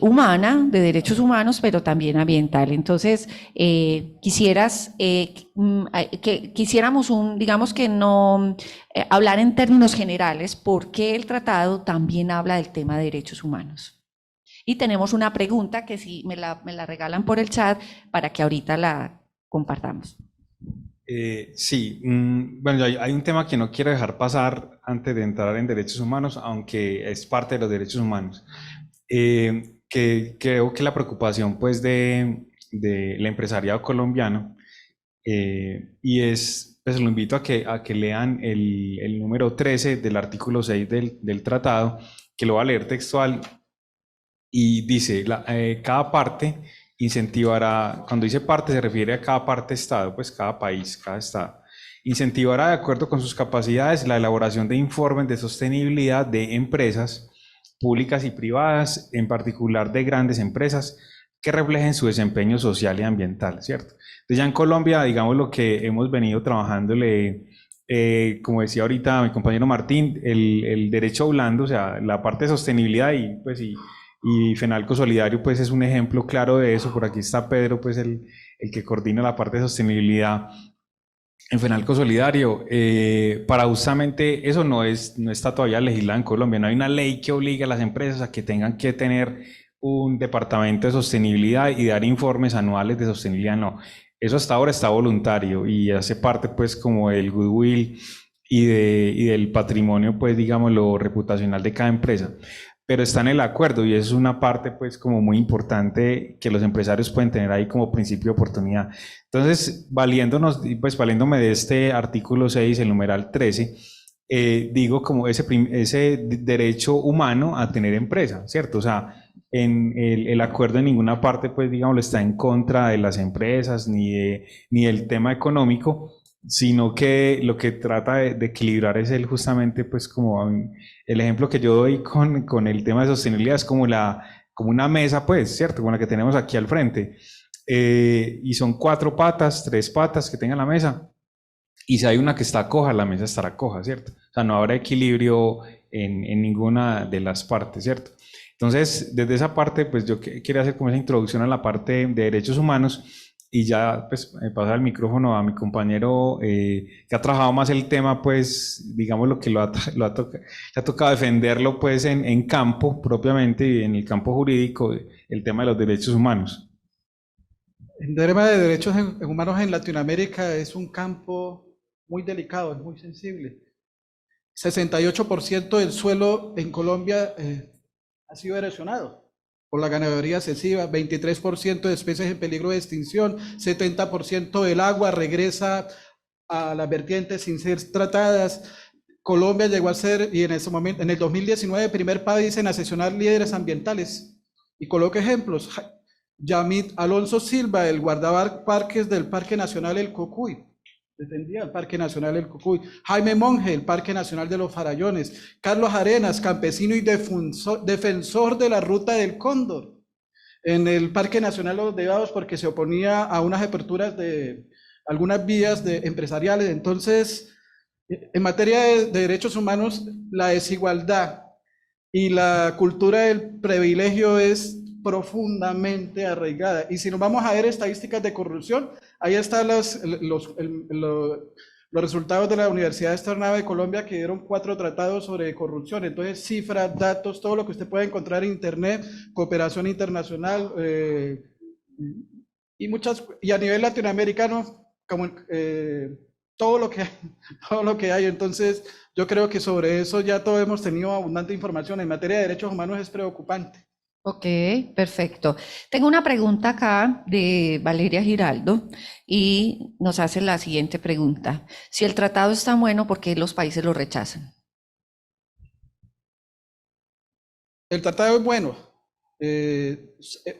humana, de derechos humanos, pero también ambiental. Entonces, quisiéramos digamos que no hablar en términos generales, porque el tratado también habla del tema de derechos humanos. Y tenemos una pregunta que si me la regalan por el chat para que ahorita la compartamos. Sí, bueno, hay un tema que no quiero dejar pasar antes de entrar en derechos humanos, aunque es parte de los derechos humanos. Que creo que la preocupación pues del empresariado colombiano, y es, pues lo invito a que lean el número 13 del artículo 6 del tratado, que lo voy a leer textual, y dice, cada parte incentivará, cuando dice parte se refiere a cada parte estado, pues cada país, cada estado, incentivará de acuerdo con sus capacidades la elaboración de informes de sostenibilidad de empresas públicas y privadas, en particular de grandes empresas, que reflejen su desempeño social y ambiental, ¿cierto? Entonces ya en Colombia, digamos lo que hemos venido trabajándole, como decía ahorita mi compañero Martín, el derecho blando, o sea, la parte de sostenibilidad y Fenalco Solidario pues es un ejemplo claro de eso. Por aquí está Pedro, pues el que coordina la parte de sostenibilidad en Fenalco Solidario. Para justamente eso no está todavía legislado en Colombia, no hay una ley que obligue a las empresas a que tengan que tener un departamento de sostenibilidad y dar informes anuales de sostenibilidad, no. Eso hasta ahora está voluntario y hace parte pues como del goodwill y del patrimonio pues digámoslo reputacional de cada empresa. Pero está en el acuerdo y eso es una parte pues como muy importante que los empresarios pueden tener ahí como principio de oportunidad. Entonces, valiéndome de este artículo 6, el numeral 13, digo como ese derecho humano a tener empresa, ¿cierto? O sea, en el acuerdo en ninguna parte, pues digámoslo, está en contra de las empresas ni del tema económico, sino que lo que trata de equilibrar es justamente, pues como el ejemplo que yo doy con el tema de sostenibilidad es como una mesa, pues, ¿cierto? Como la que tenemos aquí al frente. Y son 4 patas, 3 patas que tenga la mesa. Y si hay una que está coja, la mesa estará coja, ¿cierto? O sea, no habrá equilibrio en ninguna de las partes, ¿cierto? Entonces, desde esa parte, pues yo quería hacer como esa introducción a la parte de derechos humanos y ya pues pasar el micrófono a mi compañero que ha trabajado más el tema, pues digamos lo que le ha tocado defenderlo pues en campo propiamente y en el campo jurídico, el tema de los derechos humanos. El tema de derechos humanos en Latinoamérica es un campo muy delicado, es muy sensible. 68% del suelo en Colombia ha sido erosionado por la ganadería excesiva, 23% de especies en peligro de extinción, 70% del agua regresa a las vertientes sin ser tratadas. Colombia llegó a ser, y en ese momento, en el 2019, primer país en asesorar líderes ambientales. Y coloco ejemplos. Yamit Alonso Silva, el guardaparques del Parque Nacional El Cocuy, defendía el Parque Nacional El Cocuy. Jaime Monge, el Parque Nacional de los Farallones. Carlos Arenas, campesino y defensor de la Ruta del Cóndor en el Parque Nacional Los Nevados porque se oponía a unas aperturas de algunas vías empresariales. Entonces, en materia de derechos humanos, la desigualdad y la cultura del privilegio es profundamente arraigada. Y si nos vamos a ver estadísticas de corrupción, ahí están los resultados de la Universidad Externada de Colombia, que dieron 4 tratados sobre corrupción. Entonces, cifras, datos, todo lo que usted puede encontrar en internet, cooperación internacional, y a nivel latinoamericano, como todo lo que hay. Entonces, yo creo que sobre eso ya todos hemos tenido abundante información. En materia de derechos humanos es preocupante. Ok, perfecto. Tengo una pregunta acá de Valeria Giraldo y nos hace la siguiente pregunta. Si el tratado es tan bueno, ¿por qué los países lo rechazan? El tratado es bueno.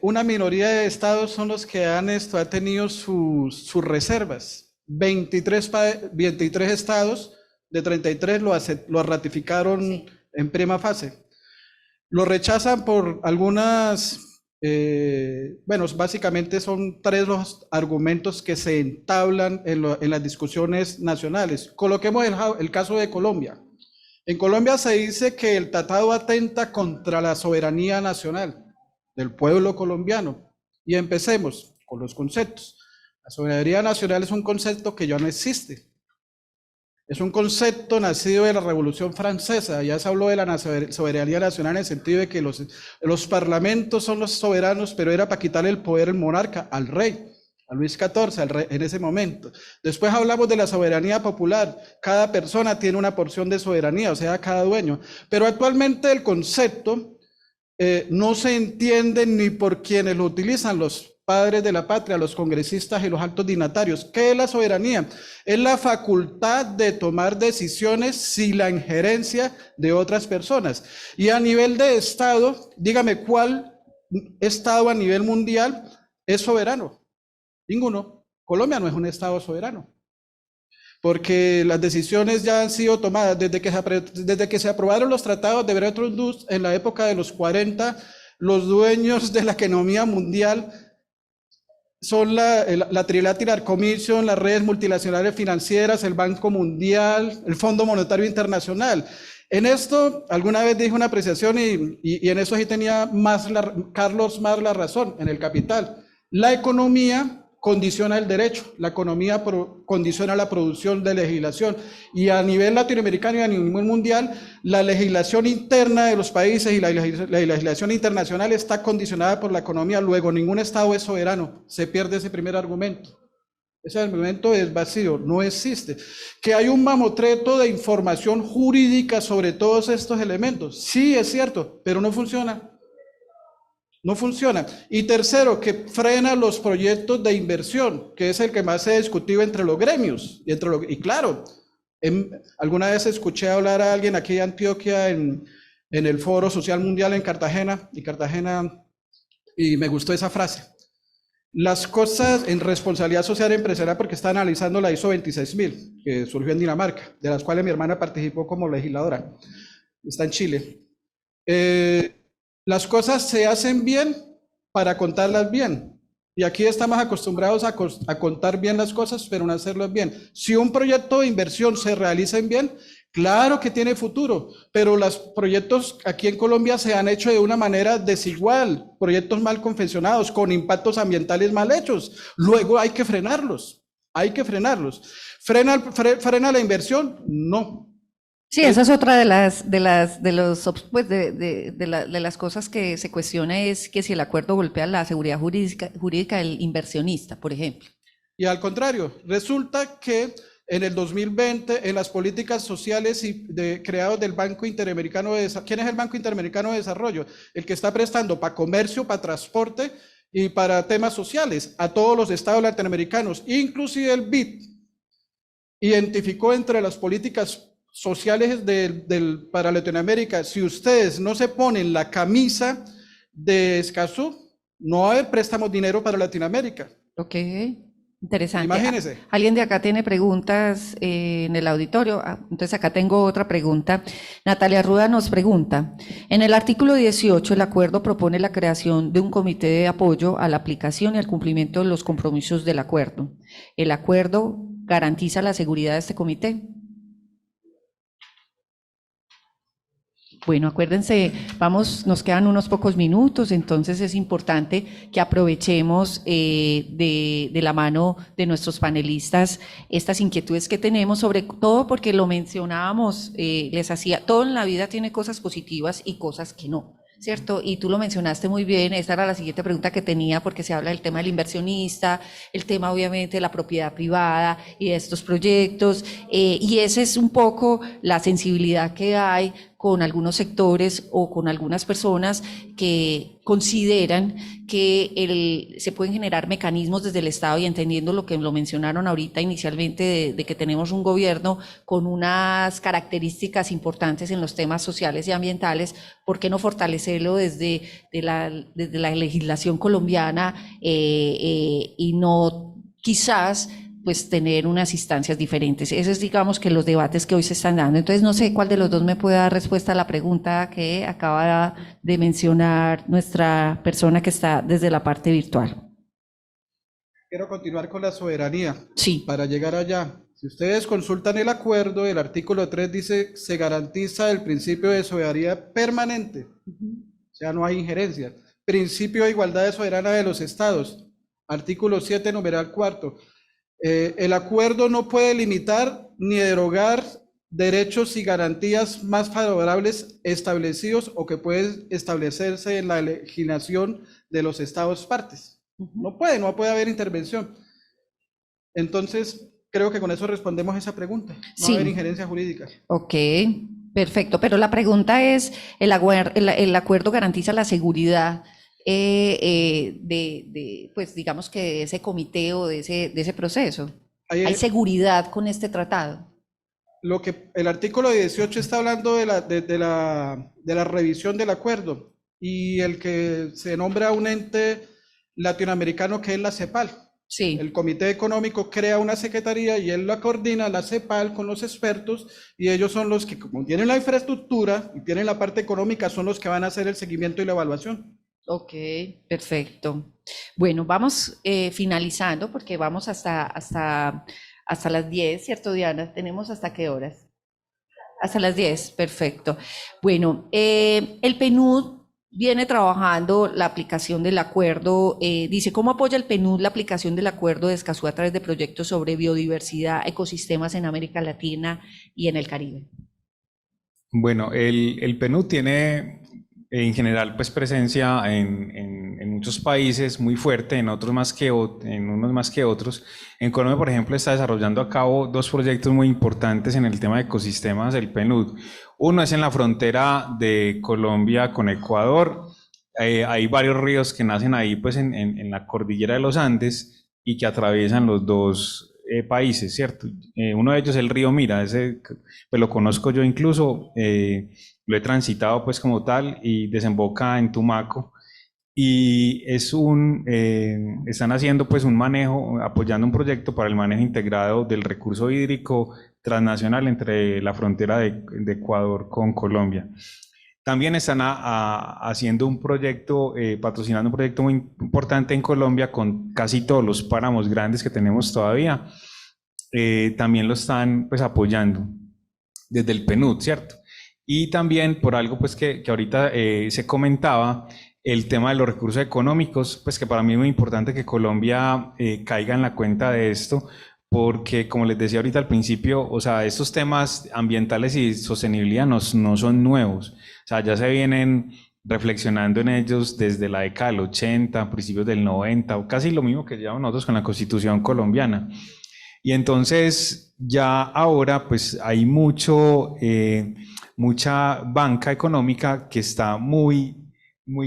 Una minoría de estados son los que han tenido sus reservas. 23 estados de 33 lo ratificaron en prima fase. Lo rechazan por algunas, básicamente son 3 los argumentos que se entablan en las discusiones nacionales. Coloquemos el caso de Colombia. En Colombia se dice que el tratado atenta contra la soberanía nacional del pueblo colombiano. Y empecemos con los conceptos. La soberanía nacional es un concepto que ya no existe. Es un concepto nacido de la Revolución Francesa. Ya se habló de la soberanía nacional en el sentido de que los parlamentos son los soberanos, pero era para quitarle el poder al monarca, al rey, a Luis XIV, al rey, en ese momento. Después hablamos de la soberanía popular. Cada persona tiene una porción de soberanía, o sea, cada dueño. Pero actualmente el concepto no se entiende ni por quienes lo utilizan, los padres de la patria, los congresistas y los altos dignatarios. ¿Qué es la soberanía? Es la facultad de tomar decisiones sin la injerencia de otras personas. Y a nivel de Estado, dígame cuál Estado a nivel mundial es soberano. Ninguno. Colombia no es un Estado soberano, porque las decisiones ya han sido tomadas desde que se aprobaron los tratados de Bretton Woods en la época de los 40. los dueños de la economía mundial son la Trilateral Commission, las redes multinacionales financieras, el Banco Mundial, el Fondo Monetario Internacional. En esto, alguna vez dije una apreciación y en eso sí tenía Carlos Marx la razón, en El Capital. La economía condiciona el derecho, la economía condiciona la producción de legislación, y a nivel latinoamericano y a nivel mundial, la legislación interna de los países y la legislación internacional está condicionada por la economía. Luego, ningún Estado es soberano. Se pierde ese primer argumento. Ese argumento es vacío, no existe. Que hay un mamotreto de información jurídica sobre todos estos elementos. Sí, es cierto, pero no funciona. No funciona. Y tercero, que frena los proyectos de inversión, que es el que más se ha discutido entre los gremios. Y claro, alguna vez escuché hablar a alguien aquí de Antioquia en el Foro Social Mundial en Cartagena, y me gustó esa frase. Las cosas en responsabilidad social empresarial, porque está analizando la ISO 26000, que surgió en Dinamarca, de las cuales mi hermana participó como legisladora. Está en Chile. Las cosas se hacen bien para contarlas bien. Y aquí estamos acostumbrados a contar bien las cosas, pero no hacerlas bien. Si un proyecto de inversión se realiza bien, claro que tiene futuro, pero los proyectos aquí en Colombia se han hecho de una manera desigual, proyectos mal confeccionados, con impactos ambientales mal hechos. Luego hay que frenarlos, ¿Frena la inversión? No. Sí, esa es otra de las cosas que se cuestiona, es que si el acuerdo golpea la seguridad jurídica del inversionista, por ejemplo. Y al contrario, resulta que en el 2020, en las políticas sociales creadas del Banco Interamericano de Desarrollo, ¿quién es el Banco Interamericano de Desarrollo? El que está prestando para comercio, para transporte y para temas sociales a todos los estados latinoamericanos, inclusive el BID, identificó entre las políticas sociales para Latinoamérica: si ustedes no se ponen la camisa de Escazú, no va a haber préstamos dinero para Latinoamérica. Ok, interesante. Imagínense. ¿Alguien de acá tiene preguntas en el auditorio? Entonces acá tengo otra pregunta. Natalia Ruda nos pregunta: en el artículo 18, el acuerdo propone la creación de un comité de apoyo a la aplicación y al cumplimiento de los compromisos del acuerdo. ¿El acuerdo garantiza la seguridad de este comité? Bueno, acuérdense, nos quedan unos pocos minutos, entonces es importante que aprovechemos de la mano de nuestros panelistas estas inquietudes que tenemos, sobre todo porque lo mencionábamos, todo en la vida tiene cosas positivas y cosas que no, ¿cierto? Y tú lo mencionaste muy bien, esta era la siguiente pregunta que tenía, porque se habla del tema del inversionista, el tema obviamente de la propiedad privada y de estos proyectos, y esa es un poco la sensibilidad que hay con algunos sectores o con algunas personas que consideran que se pueden generar mecanismos desde el Estado, y entendiendo lo que lo mencionaron ahorita inicialmente de que tenemos un gobierno con unas características importantes en los temas sociales y ambientales, ¿por qué no fortalecerlo desde la legislación colombiana y no quizás pues tener unas instancias diferentes? Esos es, digamos, que los debates que hoy se están dando. Entonces, no sé cuál de los dos me puede dar respuesta a la pregunta que acaba de mencionar nuestra persona que está desde la parte virtual. Quiero continuar con la soberanía. Sí. Para llegar allá, si ustedes consultan el acuerdo, el artículo 3 dice: se garantiza el principio de soberanía permanente. O sea, no hay injerencia. Principio de igualdad soberana de los estados. Artículo 7, numeral 4. El acuerdo no puede limitar ni derogar derechos y garantías más favorables establecidos o que pueden establecerse en la legislación de los estados partes. No puede haber intervención. Entonces, creo que con eso respondemos esa pregunta. No va a haber injerencia jurídica. Ok, perfecto. Pero la pregunta es, ¿el acuerdo garantiza la seguridad pues digamos que de ese comité o de ese proceso? ¿Hay seguridad con este tratado? Lo que el artículo 18 está hablando de la revisión del acuerdo, y el que se nombra un ente latinoamericano que es la CEPAL. Sí. El Comité Económico crea una secretaría y él la coordina, la CEPAL, con los expertos, y ellos son los que, como tienen la infraestructura y tienen la parte económica, son los que van a hacer el seguimiento y la evaluación. Ok, perfecto. Bueno, vamos finalizando porque vamos hasta las 10, ¿cierto, Diana? ¿Tenemos hasta qué horas? Hasta las 10, perfecto. Bueno, el PNUD viene trabajando la aplicación del acuerdo, dice, ¿cómo apoya el PNUD la aplicación del acuerdo de Escazú a través de proyectos sobre biodiversidad, ecosistemas en América Latina y en el Caribe? Bueno, el PNUD tiene en general pues presencia en muchos países muy fuerte, en otros en unos más que otros. En Colombia, por ejemplo, está desarrollando a cabo dos proyectos muy importantes en el tema de ecosistemas del PNUD. Uno es en la frontera de Colombia con Ecuador. Hay varios ríos que nacen ahí pues en la cordillera de los Andes y que atraviesan los dos países, ¿cierto? Uno de ellos es el río Mira, ese pues lo conozco yo incluso, lo he transitado pues como tal y desemboca en Tumaco y están haciendo pues un manejo, apoyando un proyecto para el manejo integrado del recurso hídrico transnacional entre la frontera de Ecuador con Colombia. También están haciendo un proyecto, patrocinando un proyecto muy importante en Colombia con casi todos los páramos grandes que tenemos todavía. También lo están pues apoyando desde el PNUD, ¿cierto? Y también por algo pues que ahorita se comentaba, el tema de los recursos económicos, pues que para mí es muy importante que Colombia caiga en la cuenta de esto, porque como les decía ahorita al principio, o sea, estos temas ambientales y sostenibilidad no son nuevos, o sea, ya se vienen reflexionando en ellos desde la década del 80, principios del 90, o casi lo mismo que llevamos nosotros con la Constitución colombiana. Y entonces ya ahora pues hay mucha banca económica que está muy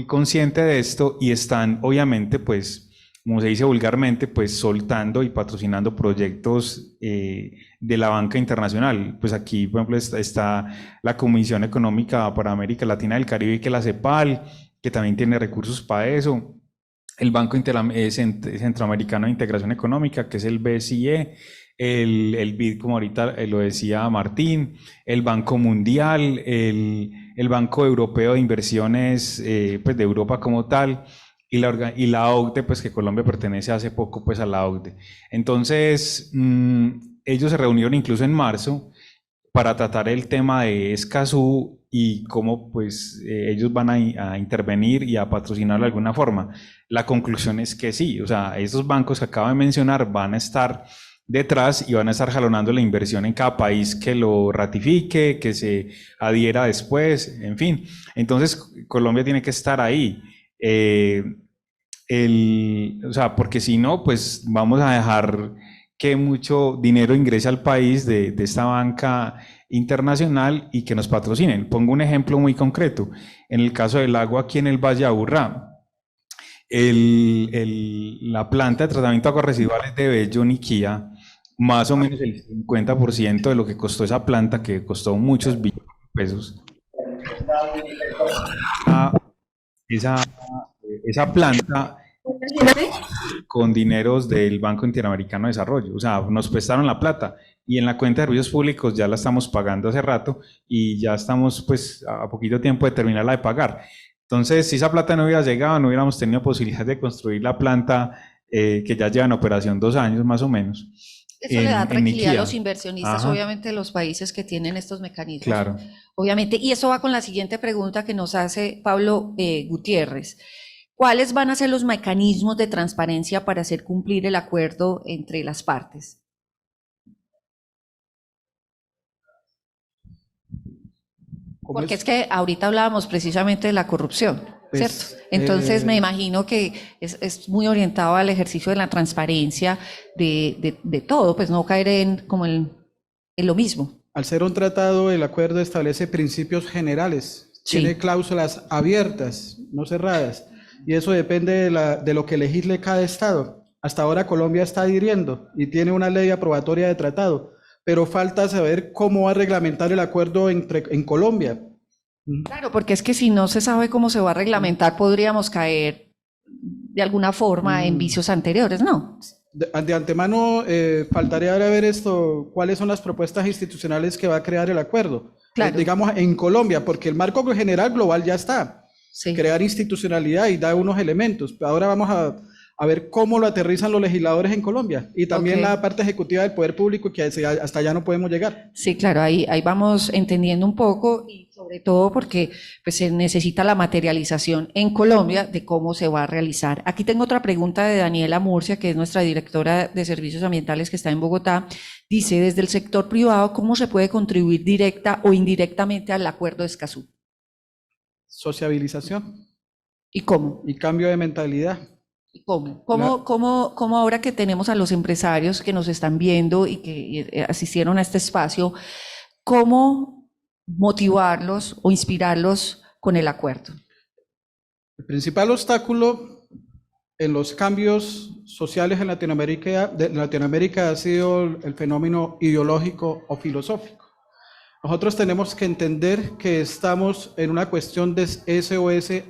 consciente de esto y están obviamente pues, como se dice vulgarmente, pues soltando y patrocinando proyectos de la banca internacional. Pues aquí, por ejemplo, está la Comisión Económica para América Latina y el Caribe, que es la CEPAL, que también tiene recursos para eso. El Banco Centroamericano de Integración Económica, que es el BCE, el BID, como ahorita lo decía Martín, el Banco Mundial, el Banco Europeo de Inversiones, pues de Europa como tal, y la OCDE, pues que Colombia pertenece hace poco pues a la OCDE. Entonces, ellos se reunieron incluso en marzo para tratar el tema de Escazú y cómo pues ellos van a intervenir y a patrocinarlo de alguna forma. La conclusión es que sí, o sea, esos bancos que acabo de mencionar van a estar detrás y van a estar jalonando la inversión en cada país que lo ratifique, que se adhiera después, en fin. Entonces, Colombia tiene que estar ahí. O sea, porque si no, pues vamos a dejar que mucho dinero ingrese al país de esta banca internacional y que nos patrocinen. Pongo un ejemplo muy concreto. En el caso del agua aquí en el Valle de Aburrá, la planta de tratamiento de aguas residuales de Bello Niquía, más o menos el 50% de lo que costó esa planta, que costó muchos billones de pesos, esa planta con dineros del Banco Interamericano de Desarrollo, o sea, nos prestaron la plata y en la cuenta de servicios públicos ya la estamos pagando hace rato y ya estamos pues a poquito tiempo de terminarla de pagar. Entonces, si esa plata no hubiera llegado, no hubiéramos tenido posibilidad de construir la planta que ya lleva en operación 2 años más o menos. Eso le da tranquilidad a Niquía. los inversionistas, Ajá. obviamente, los países que tienen estos mecanismos. Claro. Obviamente, y eso va con la siguiente pregunta que nos hace Pablo Gutiérrez. ¿Cuáles van a ser los mecanismos de transparencia para hacer cumplir el acuerdo entre las partes? Porque es que ahorita hablábamos precisamente de la corrupción, Pues, ¿cierto? Entonces me imagino que es muy orientado al ejercicio de la transparencia de todo, pues no caer en lo mismo. Al ser un tratado, el acuerdo establece principios generales, Sí. tiene cláusulas abiertas, no cerradas, y eso depende de lo que legisle cada estado. Hasta ahora Colombia está adhiriendo y tiene una ley aprobatoria de tratado, pero falta saber cómo va a reglamentar el acuerdo en Colombia. Claro, porque es que si no se sabe cómo se va a reglamentar, podríamos caer de alguna forma en vicios anteriores, ¿no? De antemano, faltaría ahora ver esto, cuáles son las propuestas institucionales que va a crear el acuerdo. Claro. Digamos, en Colombia, porque el marco general global ya está. Sí. crear institucionalidad y da unos elementos. Ahora vamos a ver cómo lo aterrizan los legisladores en Colombia y también Ok. la parte ejecutiva del poder público, que hasta allá no podemos llegar. Sí, claro, ahí vamos entendiendo un poco y sobre todo porque pues, se necesita la materialización en Colombia de cómo se va a realizar. Aquí tengo otra pregunta de Daniela Murcia, que es nuestra directora de Servicios Ambientales que está en Bogotá. Dice, desde el sector privado, ¿cómo se puede contribuir directa o indirectamente al acuerdo de Escazú? Sociabilización ¿Y cómo? y cambio de mentalidad. ¿Y cómo? ¿Cómo ahora que tenemos a los empresarios que nos están viendo y que asistieron a este espacio, cómo motivarlos o inspirarlos con el acuerdo? El principal obstáculo en los cambios sociales en Latinoamérica ha sido el fenómeno ideológico o filosófico. Nosotros tenemos que entender que estamos en una cuestión de SOS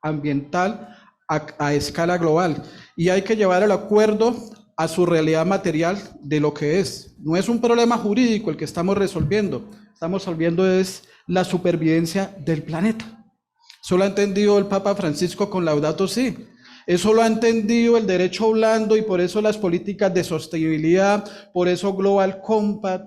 ambiental a escala global y hay que llevar el acuerdo a su realidad material de lo que es. No es un problema jurídico el que estamos resolviendo es la supervivencia del planeta. Eso lo ha entendido el Papa Francisco con Laudato Si. Eso lo ha entendido el derecho blando y por eso las políticas de sostenibilidad, por eso Global Compact,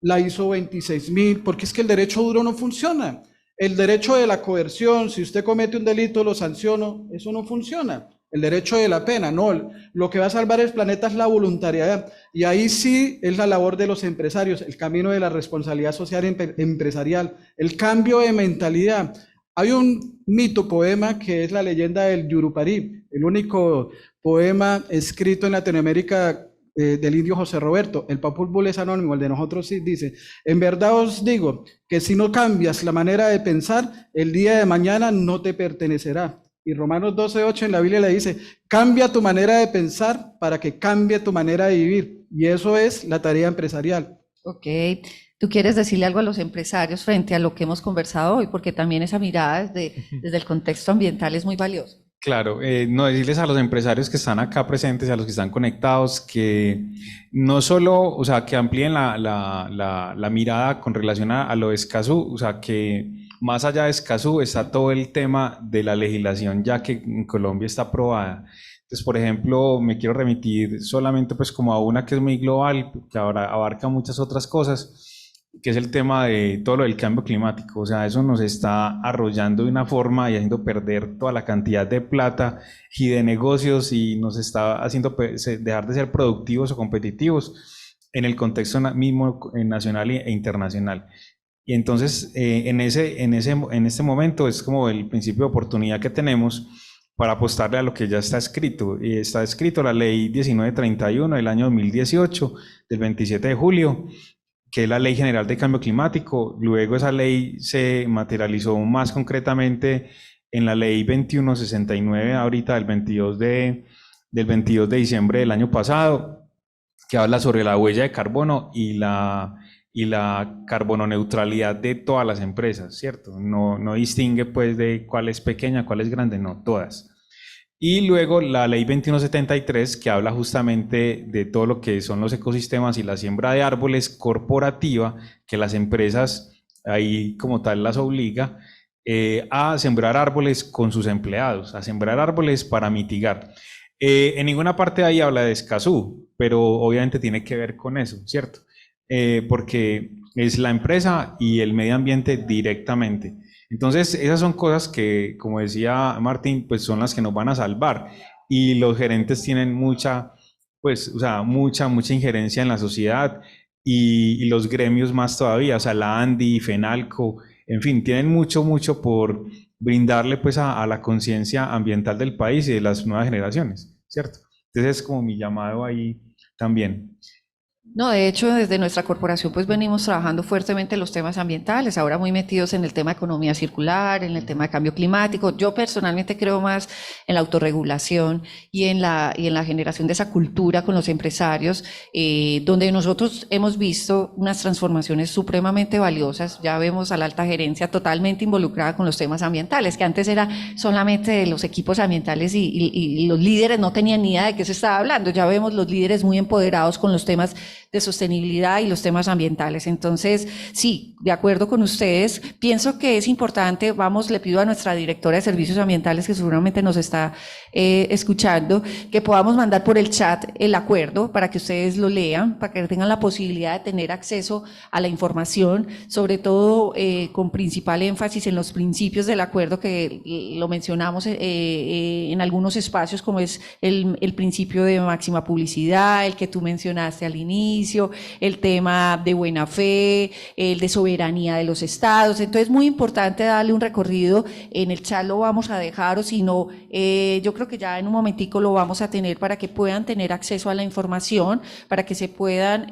la ISO 26000, porque es que el derecho duro no funciona. El derecho de la coerción, si usted comete un delito lo sanciono, eso no funciona. El derecho de la pena, no. Lo que va a salvar el planeta es la voluntariedad. Y ahí sí es la labor de los empresarios, el camino de la responsabilidad social empresarial, el cambio de mentalidad. Hay un mito, poema, que es la leyenda del Yurupari, el único poema escrito en Latinoamérica del indio José Roberto. El Popol Vuh es anónimo, el de nosotros sí dice: en verdad os digo que si no cambias la manera de pensar, el día de mañana no te pertenecerá. Y Romanos 12:8 en la Biblia le dice: cambia tu manera de pensar para que cambie tu manera de vivir. Y eso es la tarea empresarial. Ok, ¿tú quieres decirle algo a los empresarios frente a lo que hemos conversado hoy? Porque también esa mirada desde el contexto ambiental es muy valiosa. Claro, no decirles a los empresarios que están acá presentes, a los que están conectados, que no solo, o sea, que amplíen la mirada con relación a lo de Escazú, o sea, que más allá de Escazú está todo el tema de la legislación ya que en Colombia está aprobada. Entonces, por ejemplo, me quiero remitir solamente pues como a una que es muy global, que ahora abarca muchas otras cosas, que es el tema de todo lo del cambio climático. O sea, eso nos está arrollando de una forma y haciendo perder toda la cantidad de plata y de negocios y nos está haciendo dejar de ser productivos o competitivos en el contexto mismo nacional e internacional. Y entonces, en este momento es como el principio de oportunidad que tenemos para apostarle a lo que ya está escrito. Y está escrito la ley 1931 del año 2018, del 27 de julio, que es la Ley General de Cambio Climático. Luego esa ley se materializó más concretamente en la Ley 2169, ahorita del 22 de diciembre del año pasado, que habla sobre la huella de carbono y la carbono neutralidad de todas las empresas, ¿cierto? No distingue pues de cuál es pequeña, cuál es grande, no, todas. Y luego la ley 2173, que habla justamente de todo lo que son los ecosistemas y la siembra de árboles corporativa, que las empresas ahí como tal las obliga a sembrar árboles con sus empleados, a sembrar árboles para mitigar. En ninguna parte ahí habla de Escazú, pero obviamente tiene que ver con eso, ¿cierto? Porque es la empresa y el medio ambiente directamente. Entonces, esas son cosas que, como decía Martín, pues son las que nos van a salvar. Y los gerentes tienen mucha injerencia en la sociedad y los gremios más todavía, o sea, la ANDI, FENALCO, en fin, tienen mucho por brindarle pues a la conciencia ambiental del país y de las nuevas generaciones, ¿cierto? Entonces, es como mi llamado ahí también. No, de hecho, desde nuestra corporación pues venimos trabajando fuertemente los temas ambientales, ahora muy metidos en el tema de economía circular, en el tema de cambio climático. Yo personalmente creo más en la autorregulación y en la generación de esa cultura con los empresarios, donde nosotros hemos visto unas transformaciones supremamente valiosas. Ya vemos a la alta gerencia totalmente involucrada con los temas ambientales, que antes era solamente de los equipos ambientales y los líderes no tenían ni idea de qué se estaba hablando. Ya vemos los líderes muy empoderados con los temas de sostenibilidad y los temas ambientales. Entonces, sí, de acuerdo con ustedes, pienso que es importante, le pido a nuestra directora de servicios ambientales, que seguramente nos está escuchando, que podamos mandar por el chat el acuerdo para que ustedes lo lean, para que tengan la posibilidad de tener acceso a la información, sobre todo con principal énfasis en los principios del acuerdo que lo mencionamos en algunos espacios, como es el principio de máxima publicidad, el que tú mencionaste al inicio, el tema de buena fe, el de soberanía de los estados. Entonces, muy importante darle un recorrido. En el chat lo vamos a dejar, o si no, yo creo que ya en un momentico lo vamos a tener para que puedan tener acceso a la información, para que se puedan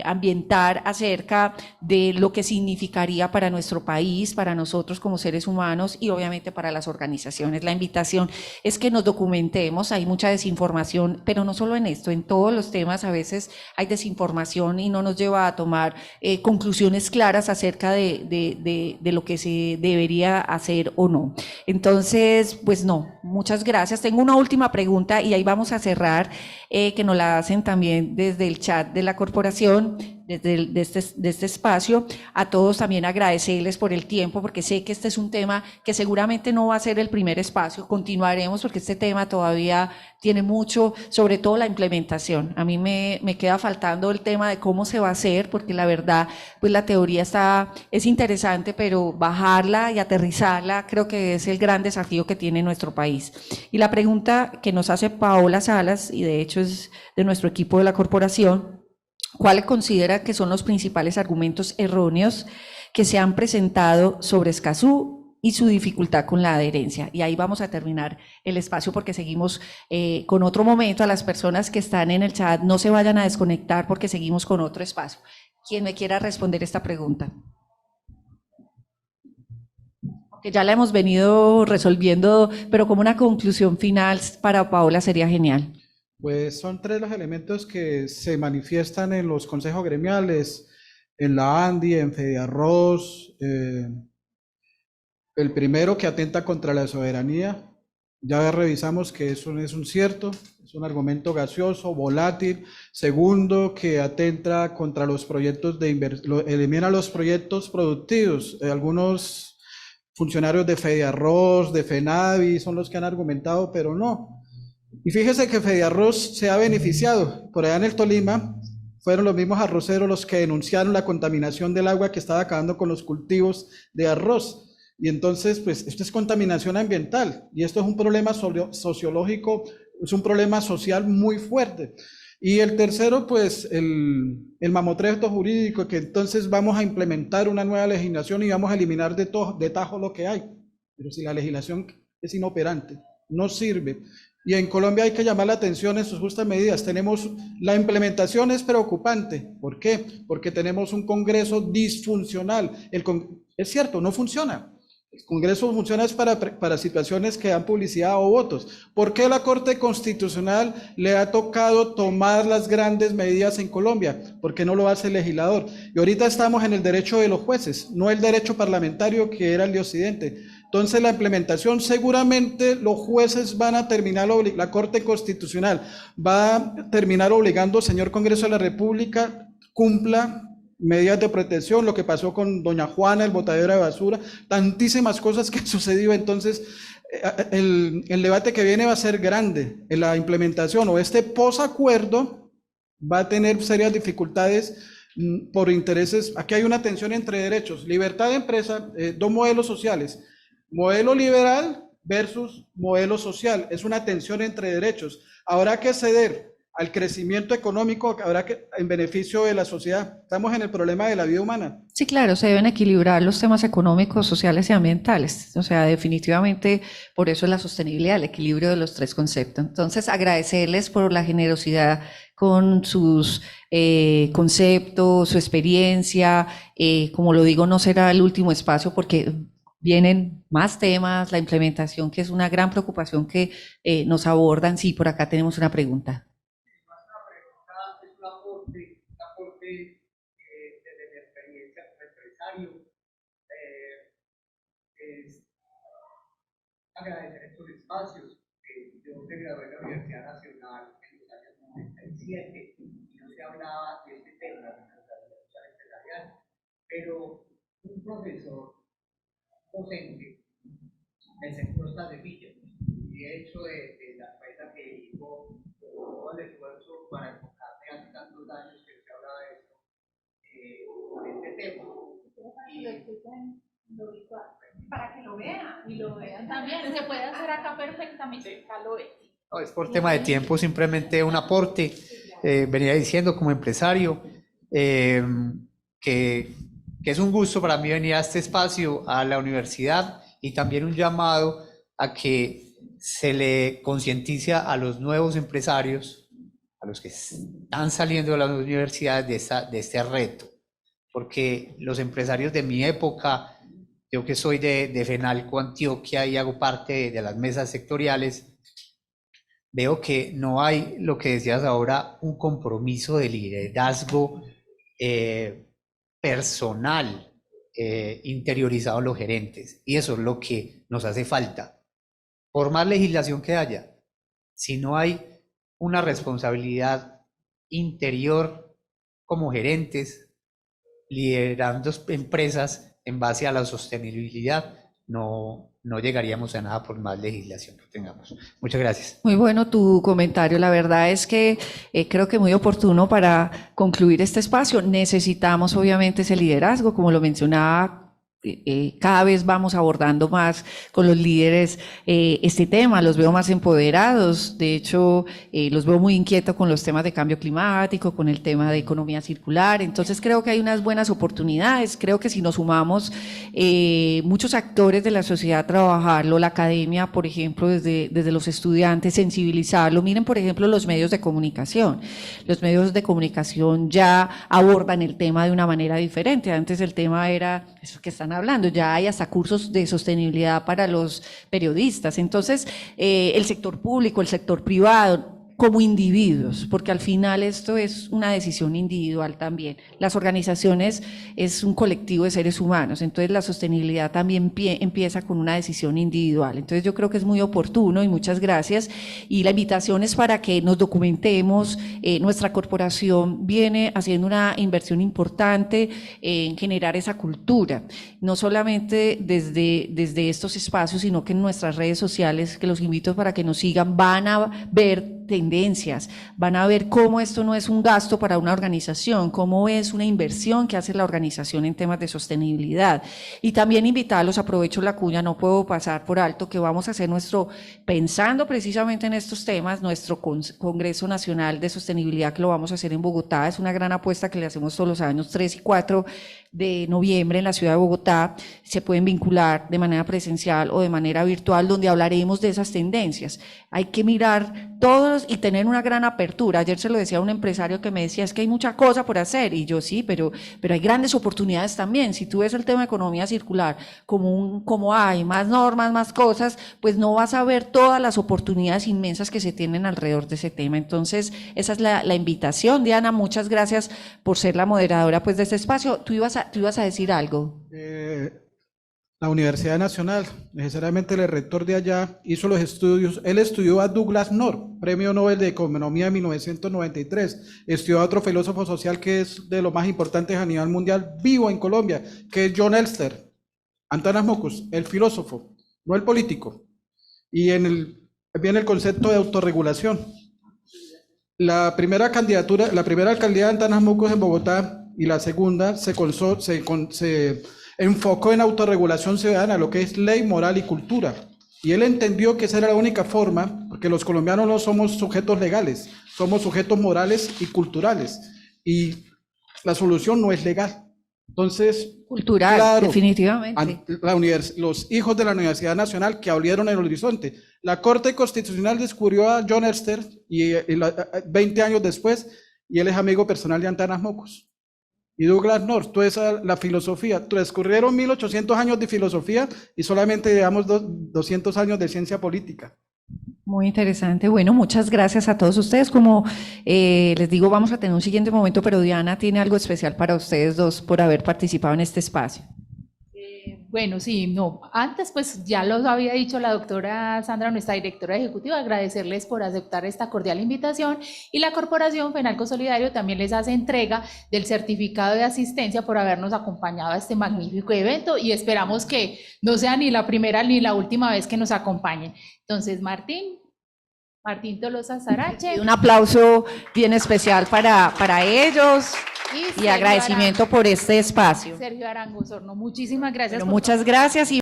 ambientar acerca de lo que significaría para nuestro país, para nosotros como seres humanos y obviamente para las organizaciones. La invitación es que nos documentemos. Hay mucha desinformación, pero no solo en esto, en todos los temas a veces hay desinformación y no nos lleva a tomar conclusiones claras acerca de lo que se debería hacer o no. Entonces, pues no, muchas gracias. Tengo una última pregunta y ahí vamos a cerrar, que nos la hacen también desde el chat de la corporación, de este espacio. A todos también agradecerles por el tiempo, porque sé que este es un tema que seguramente no va a ser el primer espacio, continuaremos porque este tema todavía tiene mucho, sobre todo la implementación. A mí me queda faltando el tema de cómo se va a hacer, porque la verdad, pues la teoría es interesante, pero bajarla y aterrizarla creo que es el gran desafío que tiene nuestro país. Y la pregunta que nos hace Paola Salas, y de hecho es de nuestro equipo de la corporación: ¿cuáles considera que son los principales argumentos erróneos que se han presentado sobre Escazú y su dificultad con la adherencia? Y ahí vamos a terminar el espacio porque seguimos con otro momento. A las personas que están en el chat, no se vayan a desconectar porque seguimos con otro espacio. ¿Quién me quiera responder esta pregunta? Que ya la hemos venido resolviendo, pero como una conclusión final para Paola sería genial. Pues son tres los elementos que se manifiestan en los consejos gremiales, en la ANDI, en Fediarroz. El primero, que atenta contra la soberanía. Ya revisamos que eso no es un cierto, es un argumento gaseoso, volátil. Segundo, que atenta contra los proyectos de inversión, elimina los proyectos productivos. Algunos funcionarios de Fediarroz, de FENAVI, son los que han argumentado, pero no. Y fíjese que Fediarroz se ha beneficiado. Por allá en el Tolima fueron los mismos arroceros los que denunciaron la contaminación del agua que estaba acabando con los cultivos de arroz. Y entonces, pues, esto es contaminación ambiental y esto es un problema sociológico, es un problema social muy fuerte. Y el tercero, pues, el mamotreto jurídico, que entonces vamos a implementar una nueva legislación y vamos a eliminar de tajo lo que hay. Pero si la legislación es inoperante, no sirve. Y en Colombia hay que llamar la atención en sus justas medidas. La implementación es preocupante. ¿Por qué? Porque tenemos un Congreso disfuncional. Es cierto, no funciona. El Congreso funciona es para situaciones que dan publicidad o votos. ¿Por qué la Corte Constitucional le ha tocado tomar las grandes medidas en Colombia? Porque no lo hace el legislador. Y ahorita estamos en el derecho de los jueces, no el derecho parlamentario que era el de Occidente. Entonces la implementación, seguramente los jueces van a terminar, la Corte Constitucional va a terminar obligando, señor Congreso de la República, cumpla medidas de protección, lo que pasó con doña Juana, el botadero de basura, tantísimas cosas que han sucedido. Entonces el debate que viene va a ser grande en la implementación, o este posacuerdo va a tener serias dificultades por intereses. Aquí hay una tensión entre derechos, libertad de empresa, dos modelos sociales, modelo liberal versus modelo social. Es una tensión entre derechos. Habrá que ceder al crecimiento económico, en beneficio de la sociedad. Estamos en el problema de la vida humana. Sí, claro, se deben equilibrar los temas económicos, sociales y ambientales. O sea, definitivamente por eso es la sostenibilidad, el equilibrio de los tres conceptos. Entonces, agradecerles por la generosidad con sus conceptos, su experiencia. Como lo digo, no será el último espacio porque vienen más temas, la implementación, que es una gran preocupación que nos abordan. Sí, por acá tenemos una pregunta. Desde mi experiencia como empresario, es agradecer estos espacios. Yo me gradué en la Universidad Nacional en los años 97 y no se se hablaba de este tema, la responsabilidad social empresarial, pero un profesor docente del sector Semilla, y de hecho de la empresa que hizo todo el esfuerzo para enfocarme hace tantos años que se hablaba de esto, con este tema. Para que lo vean y lo vean también. Se puede hacer acá perfectamente. Acá lo ven. No, es por tema de tiempo, simplemente un aporte. Venía diciendo como empresario que es un gusto para mí venir a este espacio, a la universidad, y también un llamado a que se le concientice a los nuevos empresarios, a los que están saliendo de las universidades de este reto, porque los empresarios de mi época, yo que soy de FENALCO Antioquia y hago parte de las mesas sectoriales, veo que no hay, lo que decías ahora, un compromiso de liderazgo personal interiorizado en los gerentes, y eso es lo que nos hace falta. Por más legislación que haya, si no hay una responsabilidad interior como gerentes, liderando empresas en base a la sostenibilidad, no llegaríamos a nada por más legislación que tengamos. Muchas gracias. Muy bueno tu comentario. La verdad es que creo que muy oportuno para concluir este espacio. Necesitamos obviamente ese liderazgo, como lo mencionaba. Cada vez vamos abordando más con los líderes este tema, los veo más empoderados, de hecho los veo muy inquietos con los temas de cambio climático, con el tema de economía circular, entonces creo que hay unas buenas oportunidades, creo que si nos sumamos muchos actores de la sociedad a trabajarlo, la academia, por ejemplo, desde los estudiantes, sensibilizarlo, miren por ejemplo los medios de comunicación ya abordan el tema de una manera diferente, antes el tema era eso que están hablando, ya hay hasta cursos de sostenibilidad para los periodistas, entonces el sector público, el sector privado, como individuos, porque al final esto es una decisión individual también. Las organizaciones es un colectivo de seres humanos, entonces la sostenibilidad también empieza con una decisión individual. Entonces yo creo que es muy oportuno y muchas gracias. Y la invitación es para que nos documentemos. Nuestra corporación viene haciendo una inversión importante en generar esa cultura, no solamente desde estos espacios, sino que en nuestras redes sociales, que los invito para que nos sigan, van a ver tendencias, van a ver cómo esto no es un gasto para una organización, cómo es una inversión que hace la organización en temas de sostenibilidad. Y también invitarlos, aprovecho la cuña, no puedo pasar por alto, que vamos a hacer pensando precisamente en estos temas, nuestro Congreso Nacional de Sostenibilidad, que lo vamos a hacer en Bogotá, es una gran apuesta que le hacemos todos los años, 3 y 4 de noviembre en la ciudad de Bogotá, se pueden vincular de manera presencial o de manera virtual, donde hablaremos de esas tendencias. Hay que mirar todos y tener una gran apertura. Ayer se lo decía a un empresario que me decía, es que hay mucha cosa por hacer, y yo sí, pero hay grandes oportunidades también. Si tú ves el tema de economía circular como hay más normas, más cosas, pues no vas a ver todas las oportunidades inmensas que se tienen alrededor de ese tema. Entonces, esa es la invitación. Diana, muchas gracias por ser la moderadora pues de este espacio. Tú ibas a decir algo. La Universidad Nacional, necesariamente el rector de allá hizo los estudios, él estudió a Douglas North, Premio Nobel de Economía en 1993, estudió a otro filósofo social que es de los más importantes a nivel mundial, vivo en Colombia, que es John Elster, Antanas Mockus, el filósofo, no el político, y viene el concepto de autorregulación. La primera alcaldía de Antanas Mockus en Bogotá y la segunda se enfocó en autorregulación ciudadana, lo que es ley, moral y cultura. Y él entendió que esa era la única forma, porque los colombianos no somos sujetos legales, somos sujetos morales y culturales. Y la solución no es legal. Entonces, cultural, claro, definitivamente. Los hijos de la Universidad Nacional que abrieron el horizonte. La Corte Constitucional descubrió a John Elster 20 años después, y él es amigo personal de Antanas Mockus. Y Douglas North, toda esa la filosofía, transcurrieron 1800 años de filosofía y solamente llevamos 200 años de ciencia política. Muy interesante. Bueno, muchas gracias a todos ustedes. Como les digo, vamos a tener un siguiente momento, pero Diana tiene algo especial para ustedes dos por haber participado en este espacio. Bueno, sí, no, antes pues ya lo había dicho la doctora Sandra, nuestra directora ejecutiva, agradecerles por aceptar esta cordial invitación, y la Corporación Fenalco Solidario también les hace entrega del certificado de asistencia por habernos acompañado a este magnífico evento, y esperamos que no sea ni la primera ni la última vez que nos acompañen. Entonces, Martín Tolosa Sarache. Un aplauso bien especial para ellos y Sergio agradecimiento por este espacio. Sergio Arango Osorno, muchísimas gracias. Bueno, muchas gracias.